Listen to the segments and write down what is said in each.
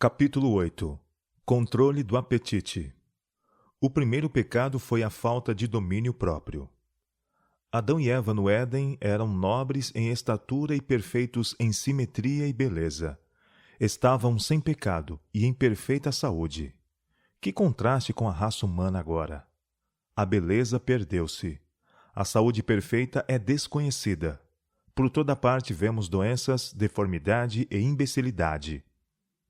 Capítulo 8. Controle do apetite. O primeiro pecado foi a falta de domínio próprio. Adão e Eva no Éden eram nobres em estatura e perfeitos em simetria e beleza. Estavam sem pecado e em perfeita saúde. Que contraste com a raça humana agora! A beleza perdeu-se. A saúde perfeita é desconhecida. Por toda parte vemos doenças, deformidade e imbecilidade.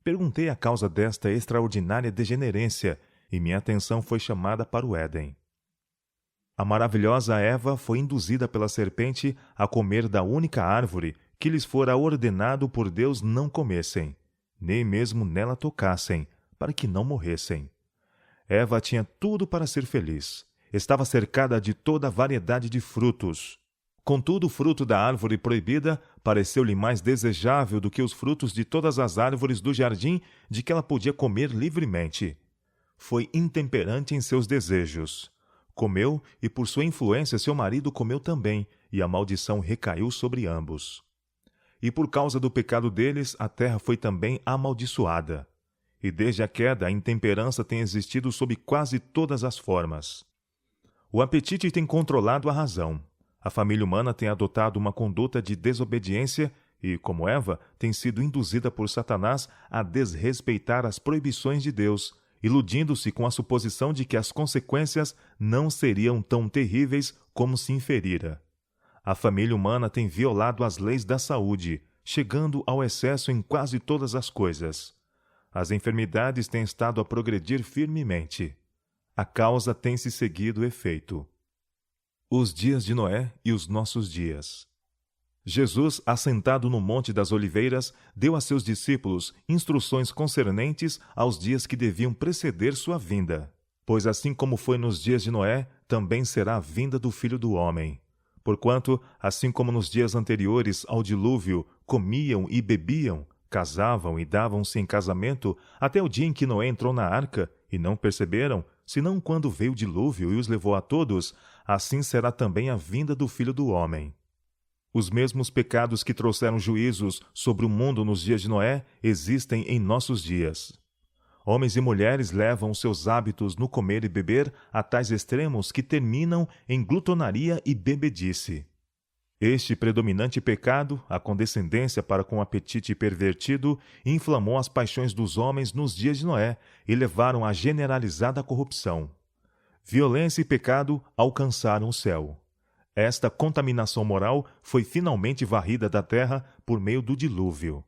Perguntei a causa desta extraordinária degenerência e minha atenção foi chamada para o Éden. A maravilhosa Eva foi induzida pela serpente a comer da única árvore que lhes fora ordenado por Deus não comessem, nem mesmo nela tocassem, para que não morressem. Eva tinha tudo para ser feliz. Estava cercada de toda a variedade de frutos. Contudo, o fruto da árvore proibida pareceu-lhe mais desejável do que os frutos de todas as árvores do jardim de que ela podia comer livremente. Foi intemperante em seus desejos. Comeu, e por sua influência seu marido comeu também, e a maldição recaiu sobre ambos. E por causa do pecado deles, a terra foi também amaldiçoada. E desde a queda, a intemperança tem existido sob quase todas as formas. O apetite tem controlado a razão. A família humana tem adotado uma conduta de desobediência e, como Eva, tem sido induzida por Satanás a desrespeitar as proibições de Deus, iludindo-se com a suposição de que as consequências não seriam tão terríveis como se inferira. A família humana tem violado as leis da saúde, chegando ao excesso em quase todas as coisas. As enfermidades têm estado a progredir firmemente. A causa tem se seguido o efeito. Os dias de Noé e os nossos dias. Jesus, assentado no Monte das Oliveiras, deu a seus discípulos instruções concernentes aos dias que deviam preceder sua vinda. Pois assim como foi nos dias de Noé, também será a vinda do Filho do Homem. Porquanto, assim como nos dias anteriores ao dilúvio, comiam e bebiam, casavam e davam-se em casamento, até o dia em que Noé entrou na arca, e não perceberam, senão quando veio o dilúvio e os levou a todos, assim será também a vinda do Filho do Homem. Os mesmos pecados que trouxeram juízos sobre o mundo nos dias de Noé existem em nossos dias. Homens e mulheres levam seus hábitos no comer e beber a tais extremos que terminam em glutonaria e bebedice. Este predominante pecado, a condescendência para com o apetite pervertido, inflamou as paixões dos homens nos dias de Noé e levaram à generalizada corrupção. Violência e pecado alcançaram o céu. Esta contaminação moral foi finalmente varrida da terra por meio do dilúvio.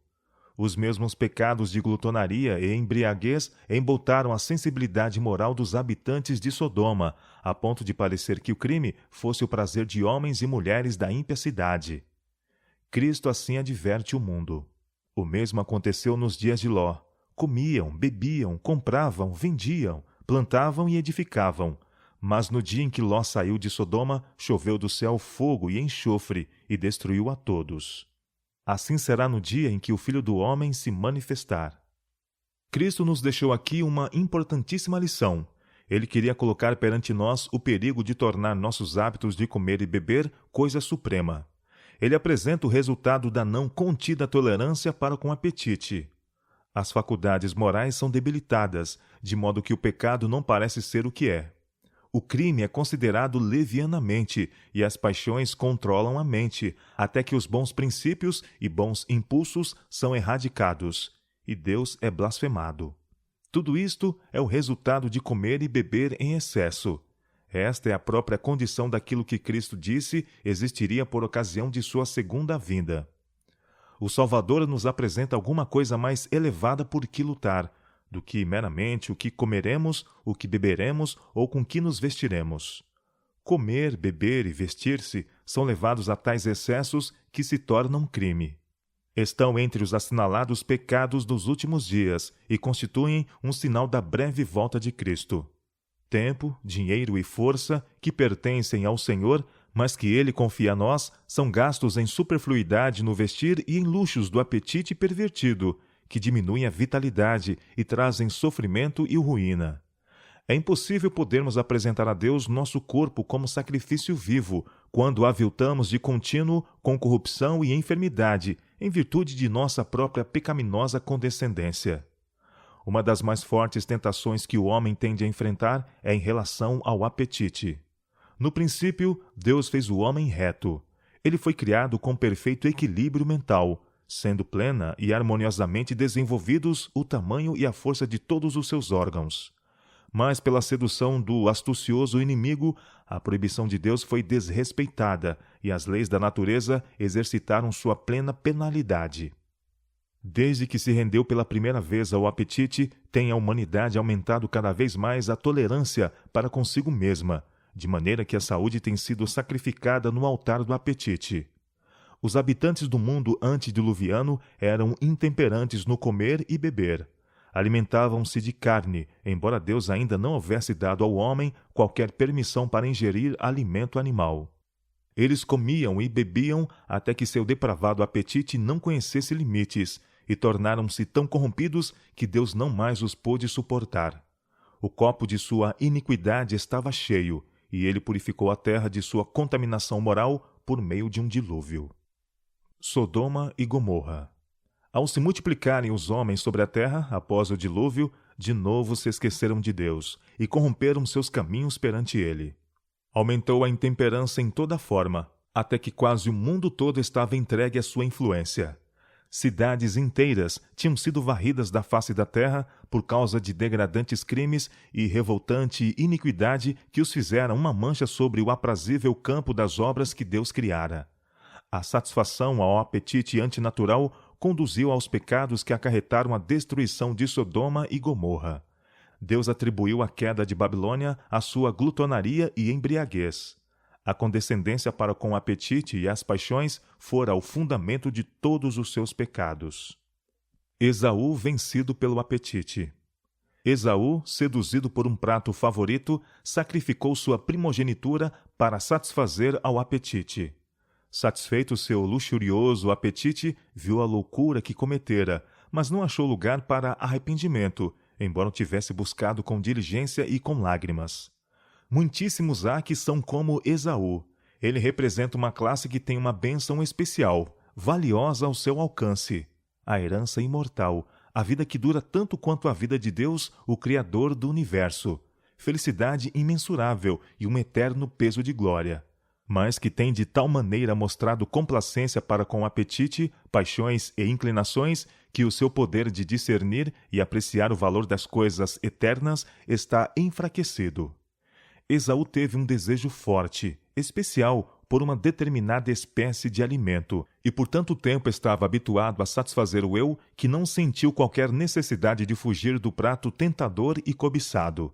Os mesmos pecados de glutonaria e embriaguez emboltaram a sensibilidade moral dos habitantes de Sodoma, a ponto de parecer que o crime fosse o prazer de homens e mulheres da ímpia cidade. Cristo assim adverte o mundo. O mesmo aconteceu nos dias de Ló. Comiam, bebiam, compravam, vendiam, plantavam e edificavam. Mas no dia em que Ló saiu de Sodoma, choveu do céu fogo e enxofre e destruiu a todos. Assim será no dia em que o Filho do Homem se manifestar. Cristo nos deixou aqui uma importantíssima lição. Ele queria colocar perante nós o perigo de tornar nossos hábitos de comer e beber coisa suprema. Ele apresenta o resultado da não contida tolerância para com o apetite. As faculdades morais são debilitadas, de modo que o pecado não parece ser o que é. O crime é considerado levianamente e as paixões controlam a mente, até que os bons princípios e bons impulsos são erradicados, e Deus é blasfemado. Tudo isto é o resultado de comer e beber em excesso. Esta é a própria condição daquilo que Cristo disse existiria por ocasião de sua segunda vinda. O Salvador nos apresenta alguma coisa mais elevada por que lutar, do que meramente o que comeremos, o que beberemos ou com que nos vestiremos. Comer, beber e vestir-se são levados a tais excessos que se tornam crime. Estão entre os assinalados pecados dos últimos dias e constituem um sinal da breve volta de Cristo. Tempo, dinheiro e força, que pertencem ao Senhor, mas que Ele confia a nós, são gastos em superfluidade no vestir e em luxos do apetite pervertido, que diminuem a vitalidade e trazem sofrimento e ruína. É impossível podermos apresentar a Deus nosso corpo como sacrifício vivo, quando o aviltamos de contínuo com corrupção e enfermidade, em virtude de nossa própria pecaminosa condescendência. Uma das mais fortes tentações que o homem tende a enfrentar é em relação ao apetite. No princípio, Deus fez o homem reto. Ele foi criado com perfeito equilíbrio mental, sendo plena e harmoniosamente desenvolvidos o tamanho e a força de todos os seus órgãos. Mas pela sedução do astucioso inimigo, a proibição de Deus foi desrespeitada e as leis da natureza exercitaram sua plena penalidade. Desde que se rendeu pela primeira vez ao apetite, tem a humanidade aumentado cada vez mais a tolerância para consigo mesma, de maneira que a saúde tem sido sacrificada no altar do apetite. Os habitantes do mundo antediluviano eram intemperantes no comer e beber. Alimentavam-se de carne, embora Deus ainda não houvesse dado ao homem qualquer permissão para ingerir alimento animal. Eles comiam e bebiam até que seu depravado apetite não conhecesse limites, e tornaram-se tão corrompidos que Deus não mais os pôde suportar. O copo de sua iniquidade estava cheio, e ele purificou a terra de sua contaminação moral por meio de um dilúvio. Sodoma e Gomorra. Ao se multiplicarem os homens sobre a terra após o dilúvio, de novo se esqueceram de Deus e corromperam seus caminhos perante ele. Aumentou a intemperança em toda forma, até que quase o mundo todo estava entregue à sua influência. Cidades inteiras tinham sido varridas da face da terra por causa de degradantes crimes e revoltante iniquidade que os fizeram uma mancha sobre o aprazível campo das obras que Deus criara. A satisfação ao apetite antinatural conduziu aos pecados que acarretaram a destruição de Sodoma e Gomorra. Deus atribuiu a queda de Babilônia à sua glutonaria e embriaguez. A condescendência para com o apetite e as paixões fora o fundamento de todos os seus pecados. Esaú vencido pelo apetite. Esaú, seduzido por um prato favorito, sacrificou sua primogenitura para satisfazer ao apetite. Satisfeito seu luxurioso apetite, viu a loucura que cometera, mas não achou lugar para arrependimento, embora o tivesse buscado com diligência e com lágrimas. Muitíssimos há que são como Esaú. Ele representa uma classe que tem uma bênção especial, valiosa ao seu alcance: a herança imortal, a vida que dura tanto quanto a vida de Deus, o Criador do universo, felicidade imensurável e um eterno peso de glória. Mas que tem de tal maneira mostrado complacência para com apetite, paixões e inclinações, que o seu poder de discernir e apreciar o valor das coisas eternas está enfraquecido. Esaú teve um desejo forte, especial, por uma determinada espécie de alimento, e por tanto tempo estava habituado a satisfazer o eu, que não sentiu qualquer necessidade de fugir do prato tentador e cobiçado.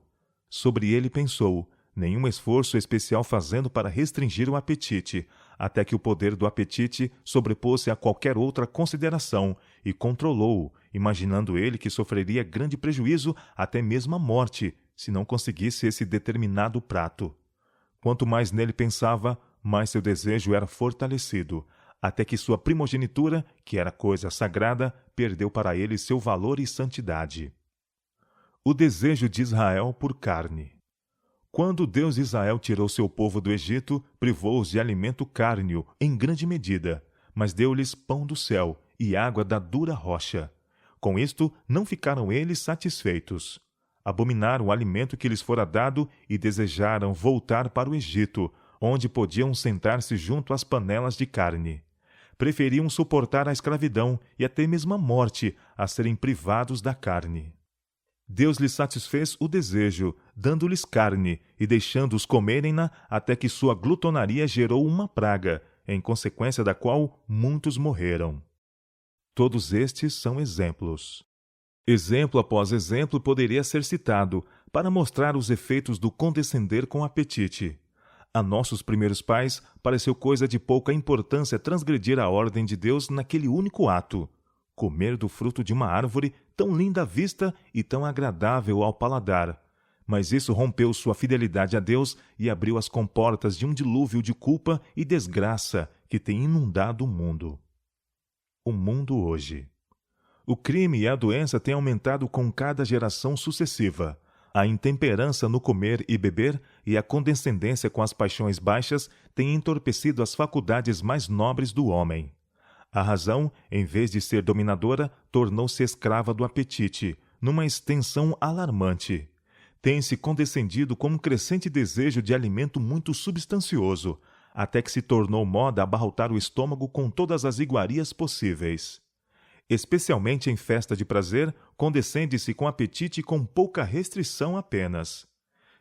Sobre ele pensou, nenhum esforço especial fazendo para restringir o apetite, até que o poder do apetite sobrepôs-se a qualquer outra consideração e controlou-o, imaginando ele que sofreria grande prejuízo, até mesmo a morte, se não conseguisse esse determinado prato. Quanto mais nele pensava, mais seu desejo era fortalecido, até que sua primogenitura, que era coisa sagrada, perdeu para ele seu valor e santidade. O desejo de Israel por carne. Quando Deus de Israel tirou seu povo do Egito, privou-os de alimento cárneo, em grande medida, mas deu-lhes pão do céu e água da dura rocha. Com isto, não ficaram eles satisfeitos. Abominaram o alimento que lhes fora dado e desejaram voltar para o Egito, onde podiam sentar-se junto às panelas de carne. Preferiam suportar a escravidão e até mesmo a morte a serem privados da carne. Deus lhes satisfez o desejo, dando-lhes carne e deixando-os comerem-na até que sua glutonaria gerou uma praga, em consequência da qual muitos morreram. Todos estes são exemplos. Exemplo após exemplo poderia ser citado para mostrar os efeitos do condescender com apetite. A nossos primeiros pais pareceu coisa de pouca importância transgredir a ordem de Deus naquele único ato: comer do fruto de uma árvore tão linda à vista e tão agradável ao paladar. Mas isso rompeu sua fidelidade a Deus e abriu as comportas de um dilúvio de culpa e desgraça que tem inundado o mundo. O mundo hoje. O crime e a doença têm aumentado com cada geração sucessiva. A intemperança no comer e beber e a condescendência com as paixões baixas têm entorpecido as faculdades mais nobres do homem. A razão, em vez de ser dominadora, tornou-se escrava do apetite, numa extensão alarmante. Tem-se condescendido com um crescente desejo de alimento muito substancioso, até que se tornou moda abarrotar o estômago com todas as iguarias possíveis. Especialmente em festa de prazer, condescende-se com apetite e com pouca restrição apenas.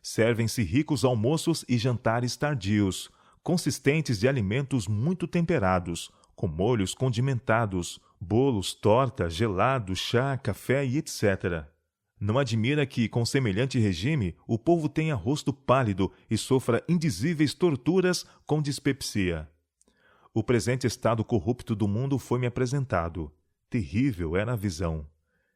Servem-se ricos almoços e jantares tardios, consistentes de alimentos muito temperados, com molhos condimentados, bolos, torta, gelado, chá, café e etc. Não admira que, com semelhante regime, o povo tenha rosto pálido e sofra indizíveis torturas com dispepsia. O presente estado corrupto do mundo foi-me apresentado. Terrível era a visão.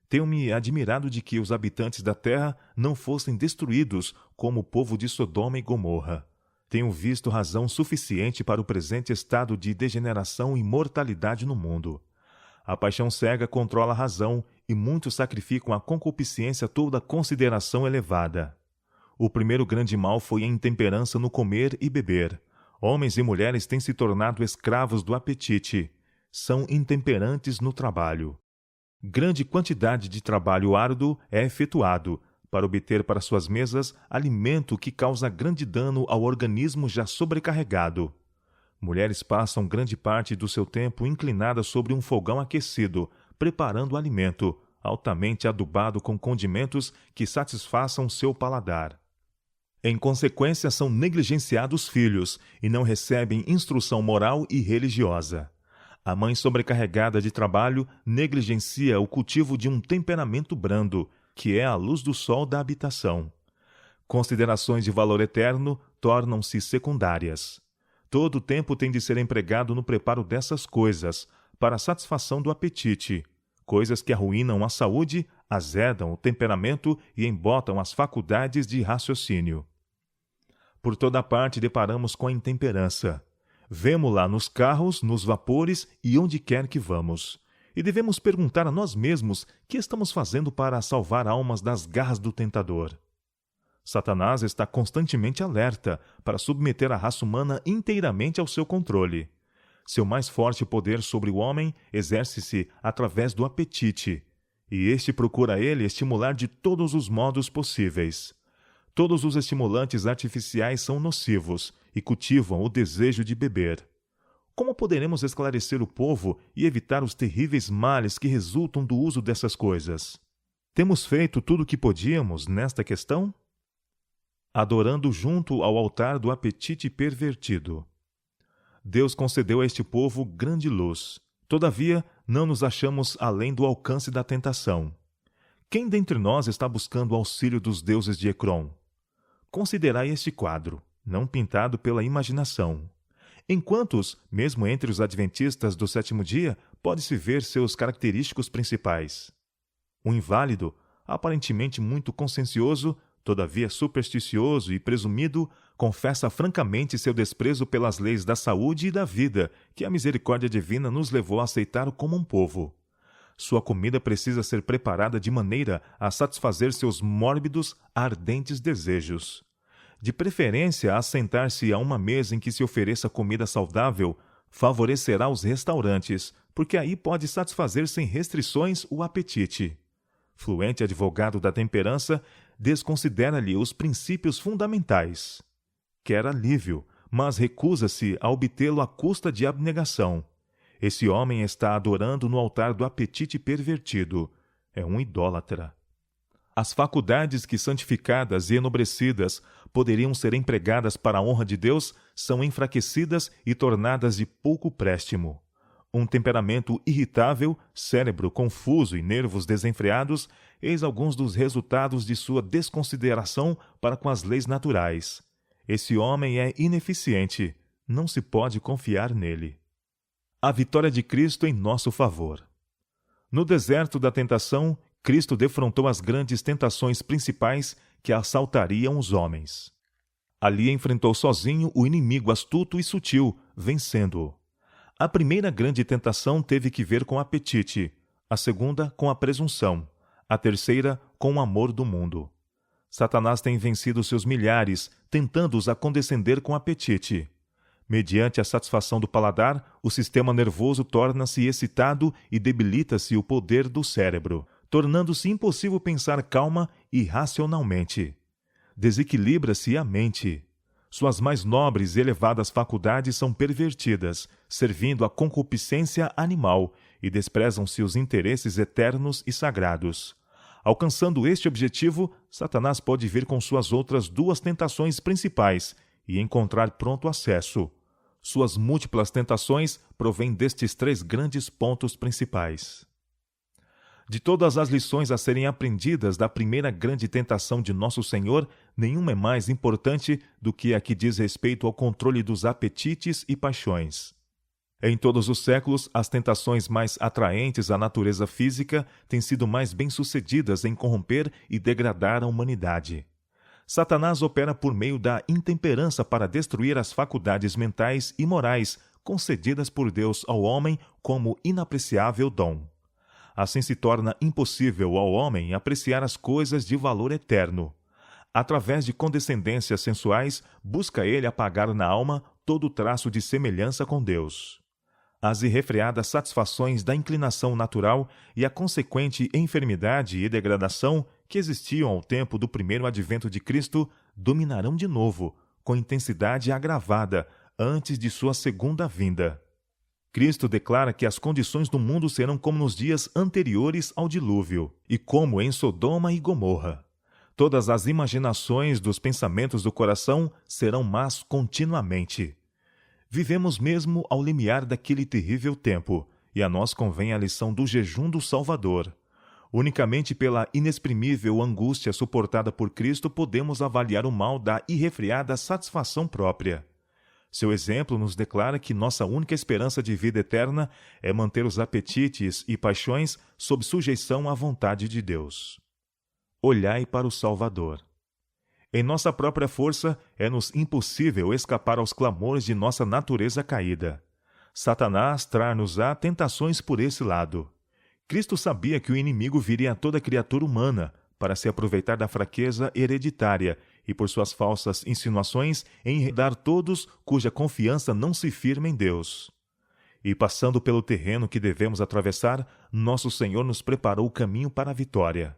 Tenho-me admirado de que os habitantes da terra não fossem destruídos como o povo de Sodoma e Gomorra. Tenho visto razão suficiente para o presente estado de degeneração e mortalidade no mundo. A paixão cega controla a razão e muitos sacrificam à concupiscência toda a consideração elevada. O primeiro grande mal foi a intemperança no comer e beber. Homens e mulheres têm se tornado escravos do apetite. São intemperantes no trabalho. Grande quantidade de trabalho árduo é efetuado para obter para suas mesas alimento que causa grande dano ao organismo já sobrecarregado. Mulheres passam grande parte do seu tempo inclinadas sobre um fogão aquecido, preparando alimento, altamente adubado com condimentos que satisfaçam seu paladar. Em consequência, são negligenciados filhos e não recebem instrução moral e religiosa. A mãe sobrecarregada de trabalho negligencia o cultivo de um temperamento brando, que é a luz do sol da habitação. Considerações de valor eterno tornam-se secundárias. Todo o tempo tem de ser empregado no preparo dessas coisas, para a satisfação do apetite, coisas que arruinam a saúde, azedam o temperamento e embotam as faculdades de raciocínio. Por toda parte deparamos com a intemperança. Vemo-la nos carros, nos vapores e onde quer que vamos. E devemos perguntar a nós mesmos que estamos fazendo para salvar almas das garras do tentador. Satanás está constantemente alerta para submeter a raça humana inteiramente ao seu controle. Seu mais forte poder sobre o homem exerce-se através do apetite, e este procura ele estimular de todos os modos possíveis. Todos os estimulantes artificiais são nocivos e cultivam o desejo de beber. Como poderemos esclarecer o povo e evitar os terríveis males que resultam do uso dessas coisas? Temos feito tudo o que podíamos nesta questão? Adorando junto ao altar do apetite pervertido. Deus concedeu a este povo grande luz. Todavia, não nos achamos além do alcance da tentação. Quem dentre nós está buscando o auxílio dos deuses de Ecrom? Considerai este quadro, não pintado pela imaginação. Em quantos, mesmo entre os adventistas do sétimo dia, pode-se ver seus característicos principais? Um inválido, aparentemente muito consciencioso, todavia supersticioso e presumido, confessa francamente seu desprezo pelas leis da saúde e da vida que a misericórdia divina nos levou a aceitar como um povo. Sua comida precisa ser preparada de maneira a satisfazer seus mórbidos, ardentes desejos. De preferência, assentar-se a uma mesa em que se ofereça comida saudável favorecerá os restaurantes, porque aí pode satisfazer sem restrições o apetite. Fluente advogado da temperança, desconsidera-lhe os princípios fundamentais. Quer alívio, mas recusa-se a obtê-lo à custa de abnegação. Esse homem está adorando no altar do apetite pervertido. É um idólatra. As faculdades que, santificadas e enobrecidas, poderiam ser empregadas para a honra de Deus, são enfraquecidas e tornadas de pouco préstimo. Um temperamento irritável, cérebro confuso e nervos desenfreados, eis alguns dos resultados de sua desconsideração para com as leis naturais. Esse homem é ineficiente, não se pode confiar nele. A vitória de Cristo em nosso favor. No deserto da tentação, Cristo defrontou as grandes tentações principais que assaltariam os homens. Ali enfrentou sozinho o inimigo astuto e sutil, vencendo-o. A primeira grande tentação teve que ver com o apetite, a segunda com a presunção, a terceira com o amor do mundo. Satanás tem vencido seus milhares, tentando-os a condescender com apetite. Mediante a satisfação do paladar, o sistema nervoso torna-se excitado e debilita-se o poder do cérebro. tornando-se impossível pensar calma e racionalmente. Desequilibra-se a mente. Suas mais nobres e elevadas faculdades são pervertidas, servindo à concupiscência animal, e desprezam-se os interesses eternos e sagrados. Alcançando este objetivo, Satanás pode vir com suas outras duas tentações principais e encontrar pronto acesso. Suas múltiplas tentações provêm destes três grandes pontos principais. De todas as lições a serem aprendidas da primeira grande tentação de Nosso Senhor, nenhuma é mais importante do que a que diz respeito ao controle dos apetites e paixões. Em todos os séculos, as tentações mais atraentes à natureza física têm sido mais bem-sucedidas em corromper e degradar a humanidade. Satanás opera por meio da intemperança para destruir as faculdades mentais e morais concedidas por Deus ao homem como inapreciável dom. Assim se torna impossível ao homem apreciar as coisas de valor eterno. Através de condescendências sensuais, busca ele apagar na alma todo traço de semelhança com Deus. As irrefreadas satisfações da inclinação natural e a consequente enfermidade e degradação que existiam ao tempo do primeiro advento de Cristo dominarão de novo, com intensidade agravada, antes de sua segunda vinda. Cristo declara que as condições do mundo serão como nos dias anteriores ao dilúvio, e como em Sodoma e Gomorra. Todas as imaginações dos pensamentos do coração serão más continuamente. Vivemos mesmo ao limiar daquele terrível tempo, e a nós convém a lição do jejum do Salvador. Unicamente pela inexprimível angústia suportada por Cristo podemos avaliar o mal da irrefreada satisfação própria. Seu exemplo nos declara que nossa única esperança de vida eterna é manter os apetites e paixões sob sujeição à vontade de Deus. Olhai para o Salvador. Em nossa própria força, é-nos impossível escapar aos clamores de nossa natureza caída. Satanás traz-nos-á tentações por esse lado. Cristo sabia que o inimigo viria a toda criatura humana para se aproveitar da fraqueza hereditária e, por suas falsas insinuações, enredar todos cuja confiança não se firma em Deus. E, passando pelo terreno que devemos atravessar, nosso Senhor nos preparou o caminho para a vitória.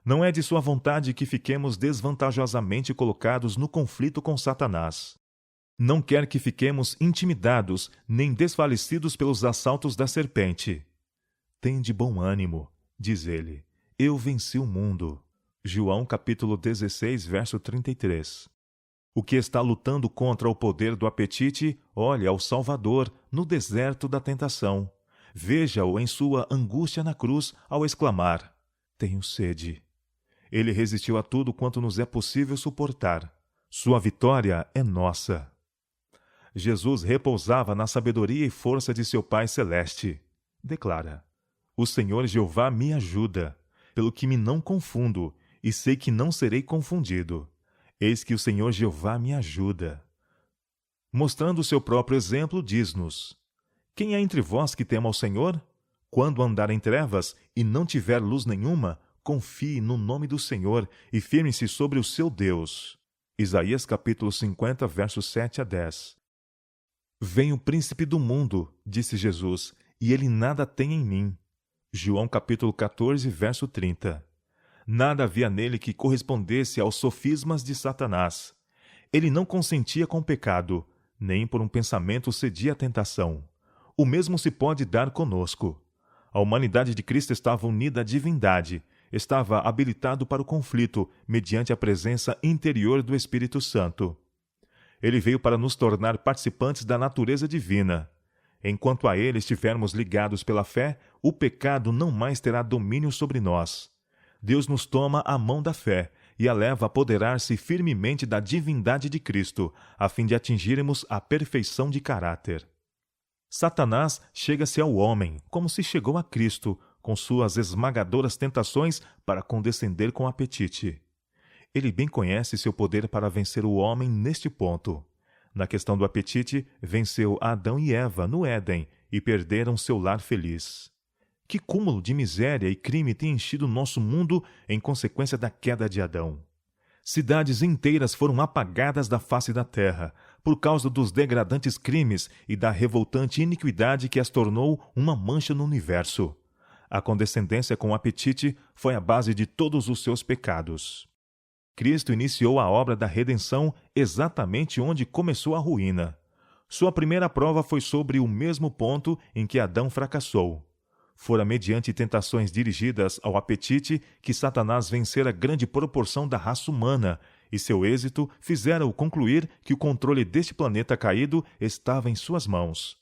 Não é de sua vontade que fiquemos desvantajosamente colocados no conflito com Satanás. Não quer que fiquemos intimidados nem desfalecidos pelos assaltos da serpente. Tende bom ânimo, diz ele, eu venci o mundo. João capítulo 16, verso 33. O que está lutando contra o poder do apetite, olha ao Salvador no deserto da tentação. Veja-o em sua angústia na cruz ao exclamar, tenho sede. Ele resistiu a tudo quanto nos é possível suportar. Sua vitória é nossa. Jesus repousava na sabedoria e força de seu Pai Celeste. Declara, o Senhor Jeová me ajuda, pelo que me não confundo, e sei que não serei confundido. Eis que o Senhor Jeová me ajuda. Mostrando o seu próprio exemplo, diz-nos, quem há entre vós que tema ao Senhor? Quando andar em trevas e não tiver luz nenhuma, confie no nome do Senhor e firme-se sobre o seu Deus. Isaías capítulo 50, versos 7 a 10. Vem o príncipe do mundo, disse Jesus, e ele nada tem em mim. João capítulo 14, verso 30. Nada havia nele que correspondesse aos sofismas de Satanás. Ele não consentia com o pecado, nem por um pensamento cedia à tentação. O mesmo se pode dar conosco. A humanidade de Cristo estava unida à divindade, estava habilitado para o conflito, mediante a presença interior do Espírito Santo. Ele veio para nos tornar participantes da natureza divina. Enquanto a ele estivermos ligados pela fé, o pecado não mais terá domínio sobre nós. Deus nos toma a mão da fé e a leva a apoderar-se firmemente da divindade de Cristo, a fim de atingirmos a perfeição de caráter. Satanás chega-se ao homem, como se chegou a Cristo, com suas esmagadoras tentações para condescender com o apetite. Ele bem conhece seu poder para vencer o homem neste ponto. Na questão do apetite, venceu Adão e Eva no Éden e perderam seu lar feliz. Que cúmulo de miséria e crime tem enchido nosso mundo em consequência da queda de Adão. Cidades inteiras foram apagadas da face da terra, por causa dos degradantes crimes e da revoltante iniquidade que as tornou uma mancha no universo. A condescendência com o apetite foi a base de todos os seus pecados. Cristo iniciou a obra da redenção exatamente onde começou a ruína. Sua primeira prova foi sobre o mesmo ponto em que Adão fracassou. Fora mediante tentações dirigidas ao apetite que Satanás vencera grande proporção da raça humana, e seu êxito fizera-o concluir que o controle deste planeta caído estava em suas mãos.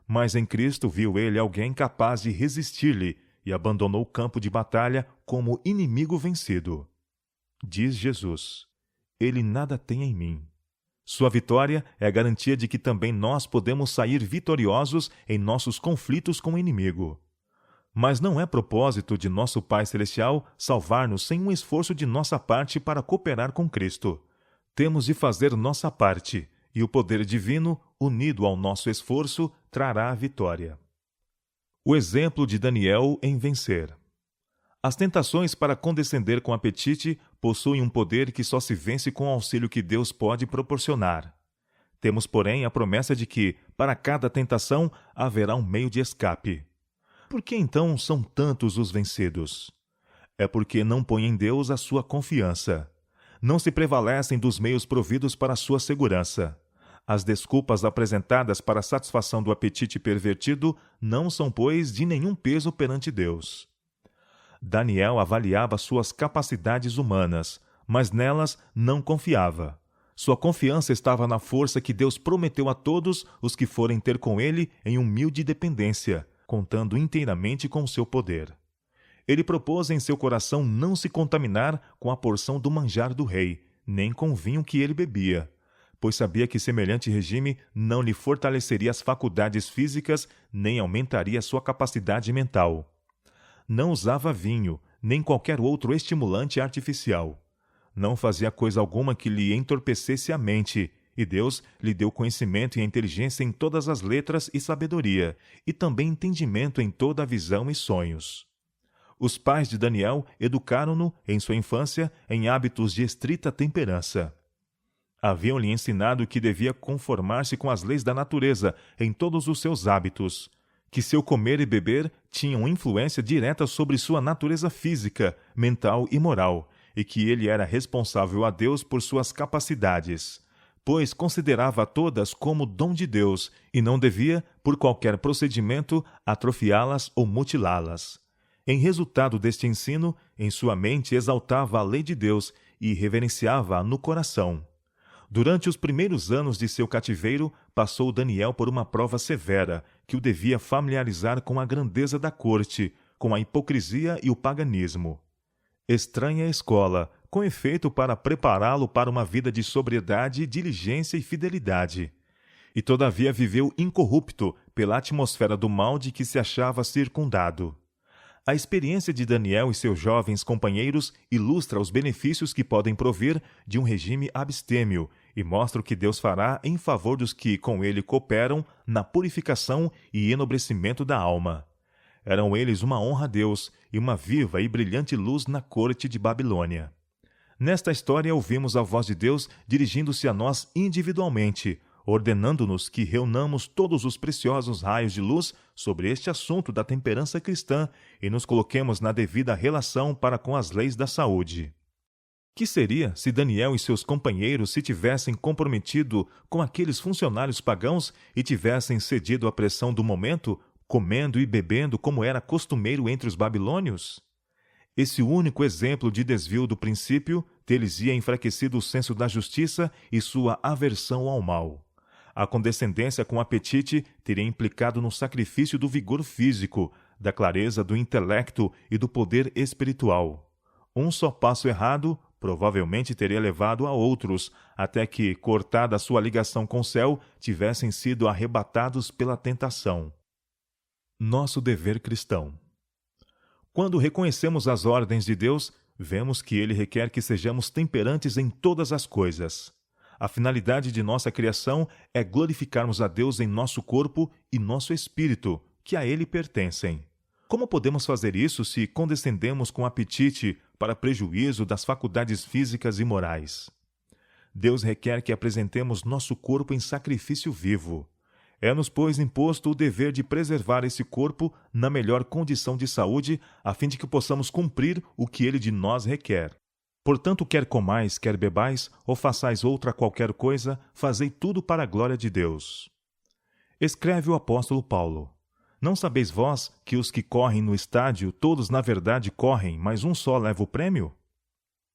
Mas em Cristo viu ele alguém capaz de resistir-lhe e abandonou o campo de batalha como inimigo vencido. Diz Jesus: Ele nada tem em mim. Sua vitória é a garantia de que também nós podemos sair vitoriosos em nossos conflitos com o inimigo. Mas não é propósito de nosso Pai Celestial salvar-nos sem um esforço de nossa parte para cooperar com Cristo. Temos de fazer nossa parte, e o poder divino, unido ao nosso esforço, trará a vitória. O exemplo de Daniel em vencer. As tentações para condescender com apetite possuem um poder que só se vence com o auxílio que Deus pode proporcionar. Temos, porém, a promessa de que, para cada tentação, haverá um meio de escape. Por que então são tantos os vencidos? É porque não põem em Deus a sua confiança. Não se prevalecem dos meios providos para a sua segurança. As desculpas apresentadas para a satisfação do apetite pervertido não são, pois, de nenhum peso perante Deus. Daniel avaliava suas capacidades humanas, mas nelas não confiava. Sua confiança estava na força que Deus prometeu a todos os que forem ter com ele em humilde dependência, contando inteiramente com seu poder. Ele propôs em seu coração não se contaminar com a porção do manjar do rei, nem com o vinho que ele bebia, pois sabia que semelhante regime não lhe fortaleceria as faculdades físicas, nem aumentaria sua capacidade mental. Não usava vinho, nem qualquer outro estimulante artificial. Não fazia coisa alguma que lhe entorpecesse a mente, e Deus lhe deu conhecimento e inteligência em todas as letras e sabedoria, e também entendimento em toda a visão e sonhos. Os pais de Daniel educaram-no, em sua infância, em hábitos de estrita temperança. Haviam-lhe ensinado que devia conformar-se com as leis da natureza em todos os seus hábitos, que seu comer e beber tinham influência direta sobre sua natureza física, mental e moral, e que ele era responsável a Deus por suas capacidades, pois considerava todas como dom de Deus e não devia, por qualquer procedimento, atrofiá-las ou mutilá-las. Em resultado deste ensino, em sua mente exaltava a lei de Deus e reverenciava-a no coração. Durante os primeiros anos de seu cativeiro, passou Daniel por uma prova severa, que o devia familiarizar com a grandeza da corte, com a hipocrisia e o paganismo. Estranha escola, com efeito para prepará-lo para uma vida de sobriedade, diligência e fidelidade. E todavia viveu incorrupto pela atmosfera do mal de que se achava circundado. A experiência de Daniel e seus jovens companheiros ilustra os benefícios que podem provir de um regime abstêmio e mostra o que Deus fará em favor dos que com ele cooperam na purificação e enobrecimento da alma. Eram eles uma honra a Deus e uma viva e brilhante luz na corte de Babilônia. Nesta história ouvimos a voz de Deus dirigindo-se a nós individualmente, ordenando-nos que reunamos todos os preciosos raios de luz sobre este assunto da temperança cristã e nos coloquemos na devida relação para com as leis da saúde. Que seria se Daniel e seus companheiros se tivessem comprometido com aqueles funcionários pagãos e tivessem cedido à pressão do momento, comendo e bebendo como era costumeiro entre os babilônios? Esse único exemplo de desvio do princípio ter-lhes-ia enfraquecido o senso da justiça e sua aversão ao mal. A condescendência com o apetite teria implicado no sacrifício do vigor físico, da clareza do intelecto e do poder espiritual. Um só passo errado provavelmente teria levado a outros, até que, cortada a sua ligação com o céu, tivessem sido arrebatados pela tentação. Nosso dever cristão. Quando reconhecemos as ordens de Deus, vemos que Ele requer que sejamos temperantes em todas as coisas. A finalidade de nossa criação é glorificarmos a Deus em nosso corpo e nosso espírito, que a Ele pertencem. Como podemos fazer isso se condescendemos com apetite para prejuízo das faculdades físicas e morais? Deus requer que apresentemos nosso corpo em sacrifício vivo. É-nos, pois, imposto o dever de preservar esse corpo na melhor condição de saúde, a fim de que possamos cumprir o que ele de nós requer. Portanto, quer comais, quer bebais, ou façais outra qualquer coisa, fazei tudo para a glória de Deus. Escreve o apóstolo Paulo: Não sabeis vós que os que correm no estádio, todos na verdade correm, mas um só leva o prêmio?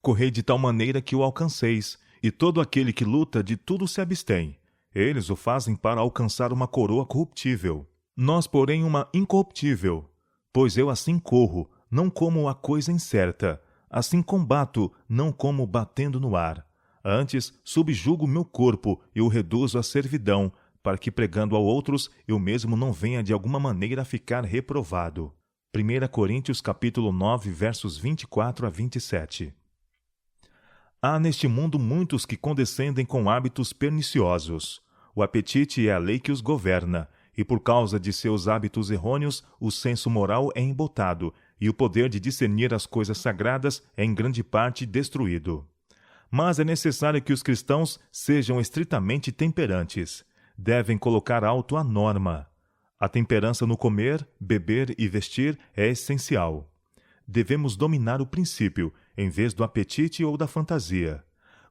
Correi de tal maneira que o alcanceis, e todo aquele que luta de tudo se abstém. Eles o fazem para alcançar uma coroa corruptível. Nós, porém, uma incorruptível. Pois eu assim corro, não como a coisa incerta. Assim combato, não como batendo no ar. Antes, subjugo meu corpo e o reduzo à servidão, para que, pregando a outros, eu mesmo não venha de alguma maneira a ficar reprovado. 1 Coríntios capítulo 9, versos 24 a 27. Há neste mundo muitos que condescendem com hábitos perniciosos. O apetite é a lei que os governa, e por causa de seus hábitos errôneos, o senso moral é embotado, e o poder de discernir as coisas sagradas é em grande parte destruído. Mas é necessário que os cristãos sejam estritamente temperantes. Devem colocar alto a norma. A temperança no comer, beber e vestir é essencial. Devemos dominar o princípio, em vez do apetite ou da fantasia.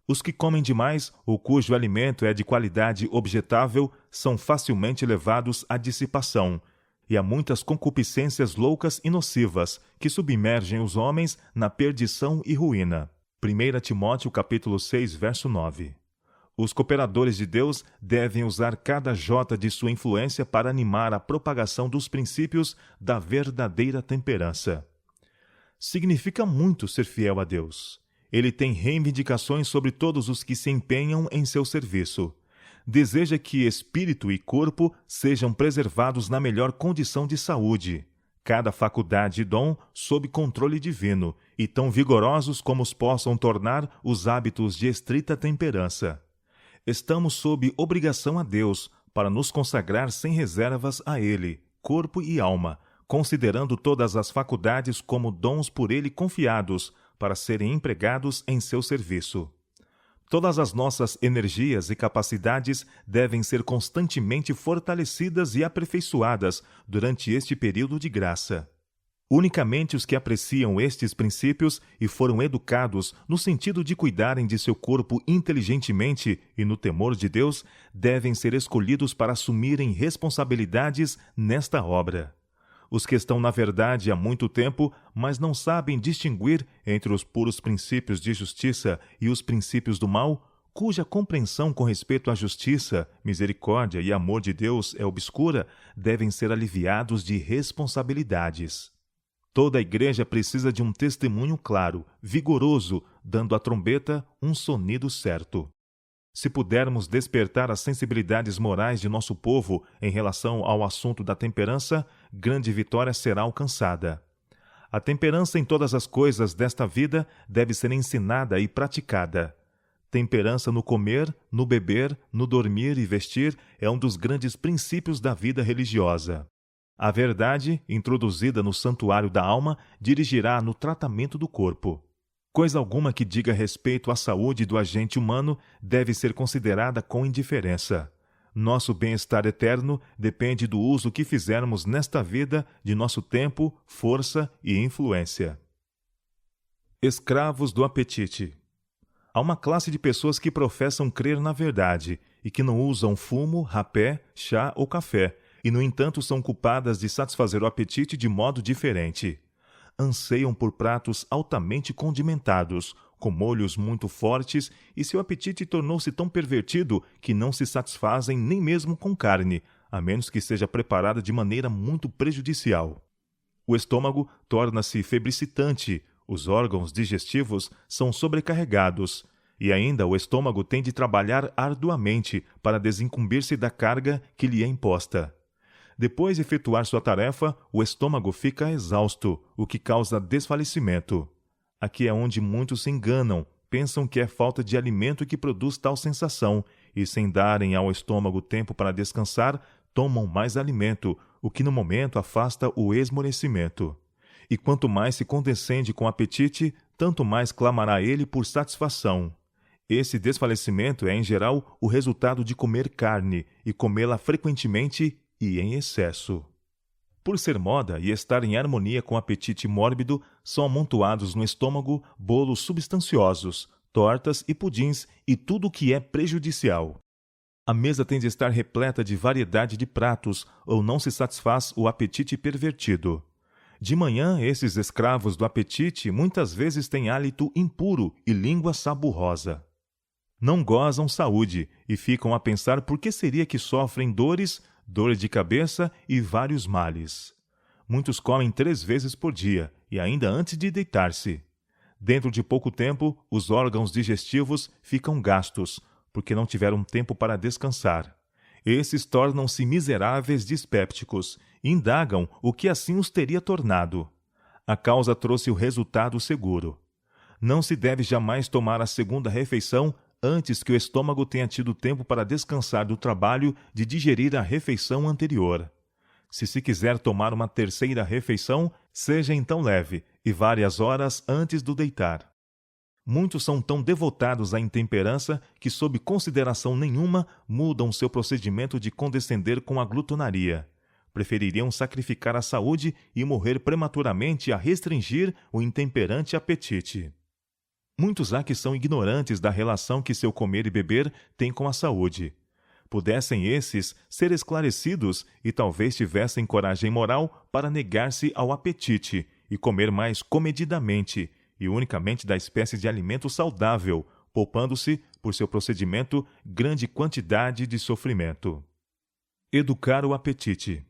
Os que comem demais, ou cujo alimento é de qualidade objetável, são facilmente levados à dissipação, e há muitas concupiscências loucas e nocivas que submergem os homens na perdição e ruína. 1 Timóteo capítulo 6, verso 9. Os cooperadores de Deus devem usar cada jota de sua influência para animar a propagação dos princípios da verdadeira temperança. Significa muito ser fiel a Deus. Ele tem reivindicações sobre todos os que se empenham em seu serviço. Deseja que espírito e corpo sejam preservados na melhor condição de saúde, cada faculdade e dom sob controle divino, e tão vigorosos como os possam tornar os hábitos de estrita temperança. Estamos sob obrigação a Deus para nos consagrar sem reservas a Ele, corpo e alma, considerando todas as faculdades como dons por Ele confiados para serem empregados em seu serviço. Todas as nossas energias e capacidades devem ser constantemente fortalecidas e aperfeiçoadas durante este período de graça. Unicamente os que apreciam estes princípios e foram educados no sentido de cuidarem de seu corpo inteligentemente e no temor de Deus devem ser escolhidos para assumirem responsabilidades nesta obra. Os que estão na verdade há muito tempo, mas não sabem distinguir entre os puros princípios de justiça e os princípios do mal, cuja compreensão com respeito à justiça, misericórdia e amor de Deus é obscura, devem ser aliviados de responsabilidades. Toda a igreja precisa de um testemunho claro, vigoroso, dando à trombeta um sonido certo. Se pudermos despertar as sensibilidades morais de nosso povo em relação ao assunto da temperança, grande vitória será alcançada. A temperança em todas as coisas desta vida deve ser ensinada e praticada. Temperança no comer, no beber, no dormir e vestir é um dos grandes princípios da vida religiosa. A verdade, introduzida no santuário da alma, dirigirá no tratamento do corpo. Coisa alguma que diga respeito à saúde do agente humano deve ser considerada com indiferença. Nosso bem-estar eterno depende do uso que fizermos nesta vida de nosso tempo, força e influência. Escravos do apetite. Há uma classe de pessoas que professam crer na verdade e que não usam fumo, rapé, chá ou café, e no entanto são culpadas de satisfazer o apetite de modo diferente. Anseiam por pratos altamente condimentados, com molhos muito fortes, e seu apetite tornou-se tão pervertido que não se satisfazem nem mesmo com carne, a menos que seja preparada de maneira muito prejudicial. O estômago torna-se febricitante, os órgãos digestivos são sobrecarregados, e ainda o estômago tem de trabalhar arduamente para desincumbir-se da carga que lhe é imposta. Depois de efetuar sua tarefa, o estômago fica exausto, o que causa desfalecimento. Aqui é onde muitos se enganam, pensam que é falta de alimento que produz tal sensação, e sem darem ao estômago tempo para descansar, tomam mais alimento, o que no momento afasta o esmorecimento. E quanto mais se condescende com o apetite, tanto mais clamará ele por satisfação. Esse desfalecimento é, em geral, o resultado de comer carne e comê-la frequentemente e em excesso. Por ser moda e estar em harmonia com o apetite mórbido, são amontoados no estômago bolos substanciosos, tortas e pudins e tudo o que é prejudicial. A mesa tem de estar repleta de variedade de pratos ou não se satisfaz o apetite pervertido. De manhã, esses escravos do apetite muitas vezes têm hálito impuro e língua saburrosa. Não gozam saúde e ficam a pensar por que seria que sofrem dores de cabeça e vários males. Muitos comem 3 vezes por dia e ainda antes de deitar-se. Dentro de pouco tempo, os órgãos digestivos ficam gastos, porque não tiveram tempo para descansar. Esses tornam-se miseráveis dispépticos e indagam o que assim os teria tornado. A causa trouxe o resultado seguro. Não se deve jamais tomar a segunda refeição antes que o estômago tenha tido tempo para descansar do trabalho de digerir a refeição anterior. Se quiser tomar uma terceira refeição, seja então leve e várias horas antes do deitar. Muitos são tão devotados à intemperança que, sob consideração nenhuma, mudam seu procedimento de condescender com a glutonaria. Prefeririam sacrificar a saúde e morrer prematuramente a restringir o intemperante apetite. Muitos há que são ignorantes da relação que seu comer e beber tem com a saúde. Pudessem esses ser esclarecidos e talvez tivessem coragem moral para negar-se ao apetite e comer mais comedidamente e unicamente da espécie de alimento saudável, poupando-se, por seu procedimento, grande quantidade de sofrimento. Educar o apetite.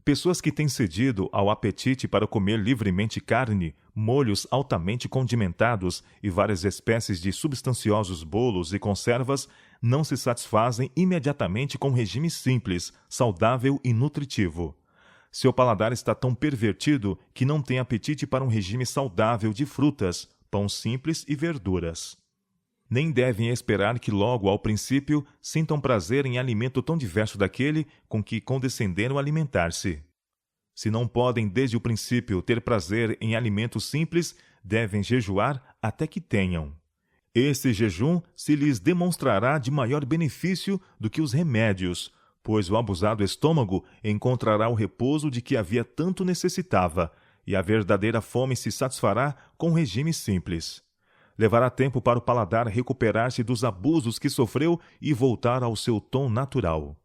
Pessoas que têm cedido ao apetite para comer livremente carne, molhos altamente condimentados e várias espécies de substanciosos bolos e conservas não se satisfazem imediatamente com um regime simples, saudável e nutritivo. Seu paladar está tão pervertido que não tem apetite para um regime saudável de frutas, pão simples e verduras. Nem devem esperar que logo ao princípio sintam prazer em alimento tão diverso daquele com que condescenderam alimentar-se. Se não podem desde o princípio ter prazer em alimentos simples, devem jejuar até que tenham. Esse jejum se lhes demonstrará de maior benefício do que os remédios, pois o abusado estômago encontrará o repouso de que havia tanto necessitava, e a verdadeira fome se satisfará com um regime simples. Levará tempo para o paladar recuperar-se dos abusos que sofreu e voltar ao seu tom natural.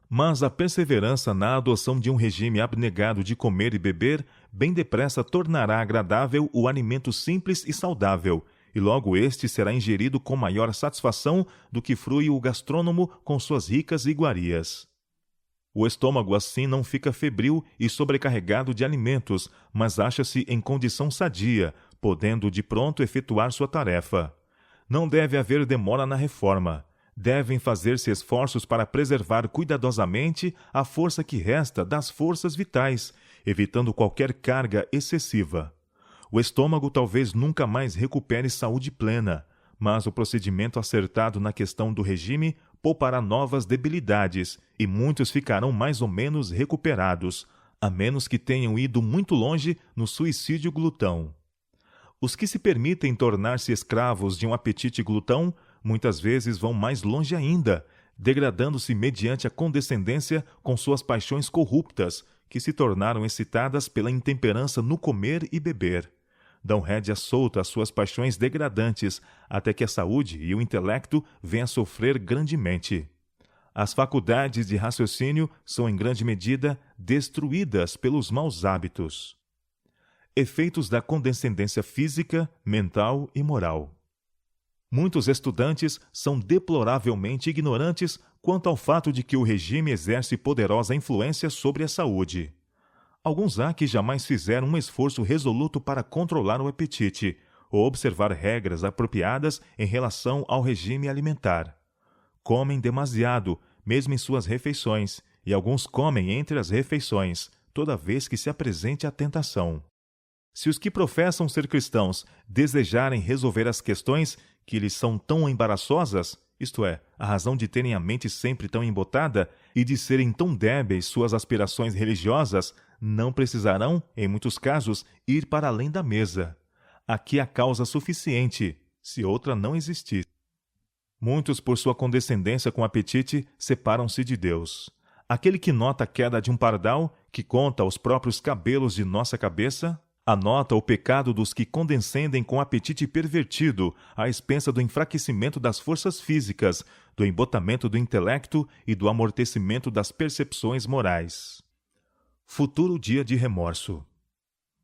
Mas a perseverança na adoção de um regime abnegado de comer e beber bem depressa tornará agradável o alimento simples e saudável, e logo este será ingerido com maior satisfação do que frui o gastrônomo com suas ricas iguarias. O estômago assim não fica febril e sobrecarregado de alimentos, mas acha-se em condição sadia, podendo de pronto efetuar sua tarefa. Não deve haver demora na reforma. Devem fazer-se esforços para preservar cuidadosamente a força que resta das forças vitais, evitando qualquer carga excessiva. O estômago talvez nunca mais recupere saúde plena, mas o procedimento acertado na questão do regime poupará novas debilidades e muitos ficarão mais ou menos recuperados, a menos que tenham ido muito longe no suicídio glutão. Os que se permitem tornar-se escravos de um apetite glutão muitas vezes vão mais longe ainda, degradando-se mediante a condescendência com suas paixões corruptas, que se tornaram excitadas pela intemperança no comer e beber. Dão rédea solta às suas paixões degradantes, até que a saúde e o intelecto venham a sofrer grandemente. As faculdades de raciocínio são em grande medida destruídas pelos maus hábitos. Efeitos da condescendência física, mental e moral. Muitos estudantes são deploravelmente ignorantes quanto ao fato de que o regime exerce poderosa influência sobre a saúde. Alguns há que jamais fizeram um esforço resoluto para controlar o apetite ou observar regras apropriadas em relação ao regime alimentar. Comem demasiado, mesmo em suas refeições, e alguns comem entre as refeições, toda vez que se apresente a tentação. Se os que professam ser cristãos desejarem resolver as questões que lhes são tão embaraçosas, isto é, a razão de terem a mente sempre tão embotada e de serem tão débeis suas aspirações religiosas, não precisarão, em muitos casos, ir para além da mesa. Aqui há causa suficiente, se outra não existir. Muitos, por sua condescendência com o apetite, separam-se de Deus. Aquele que nota a queda de um pardal, que conta os próprios cabelos de nossa cabeça, anota o pecado dos que condescendem com o apetite pervertido, à expensa do enfraquecimento das forças físicas, do embotamento do intelecto e do amortecimento das percepções morais. Futuro dia de remorso.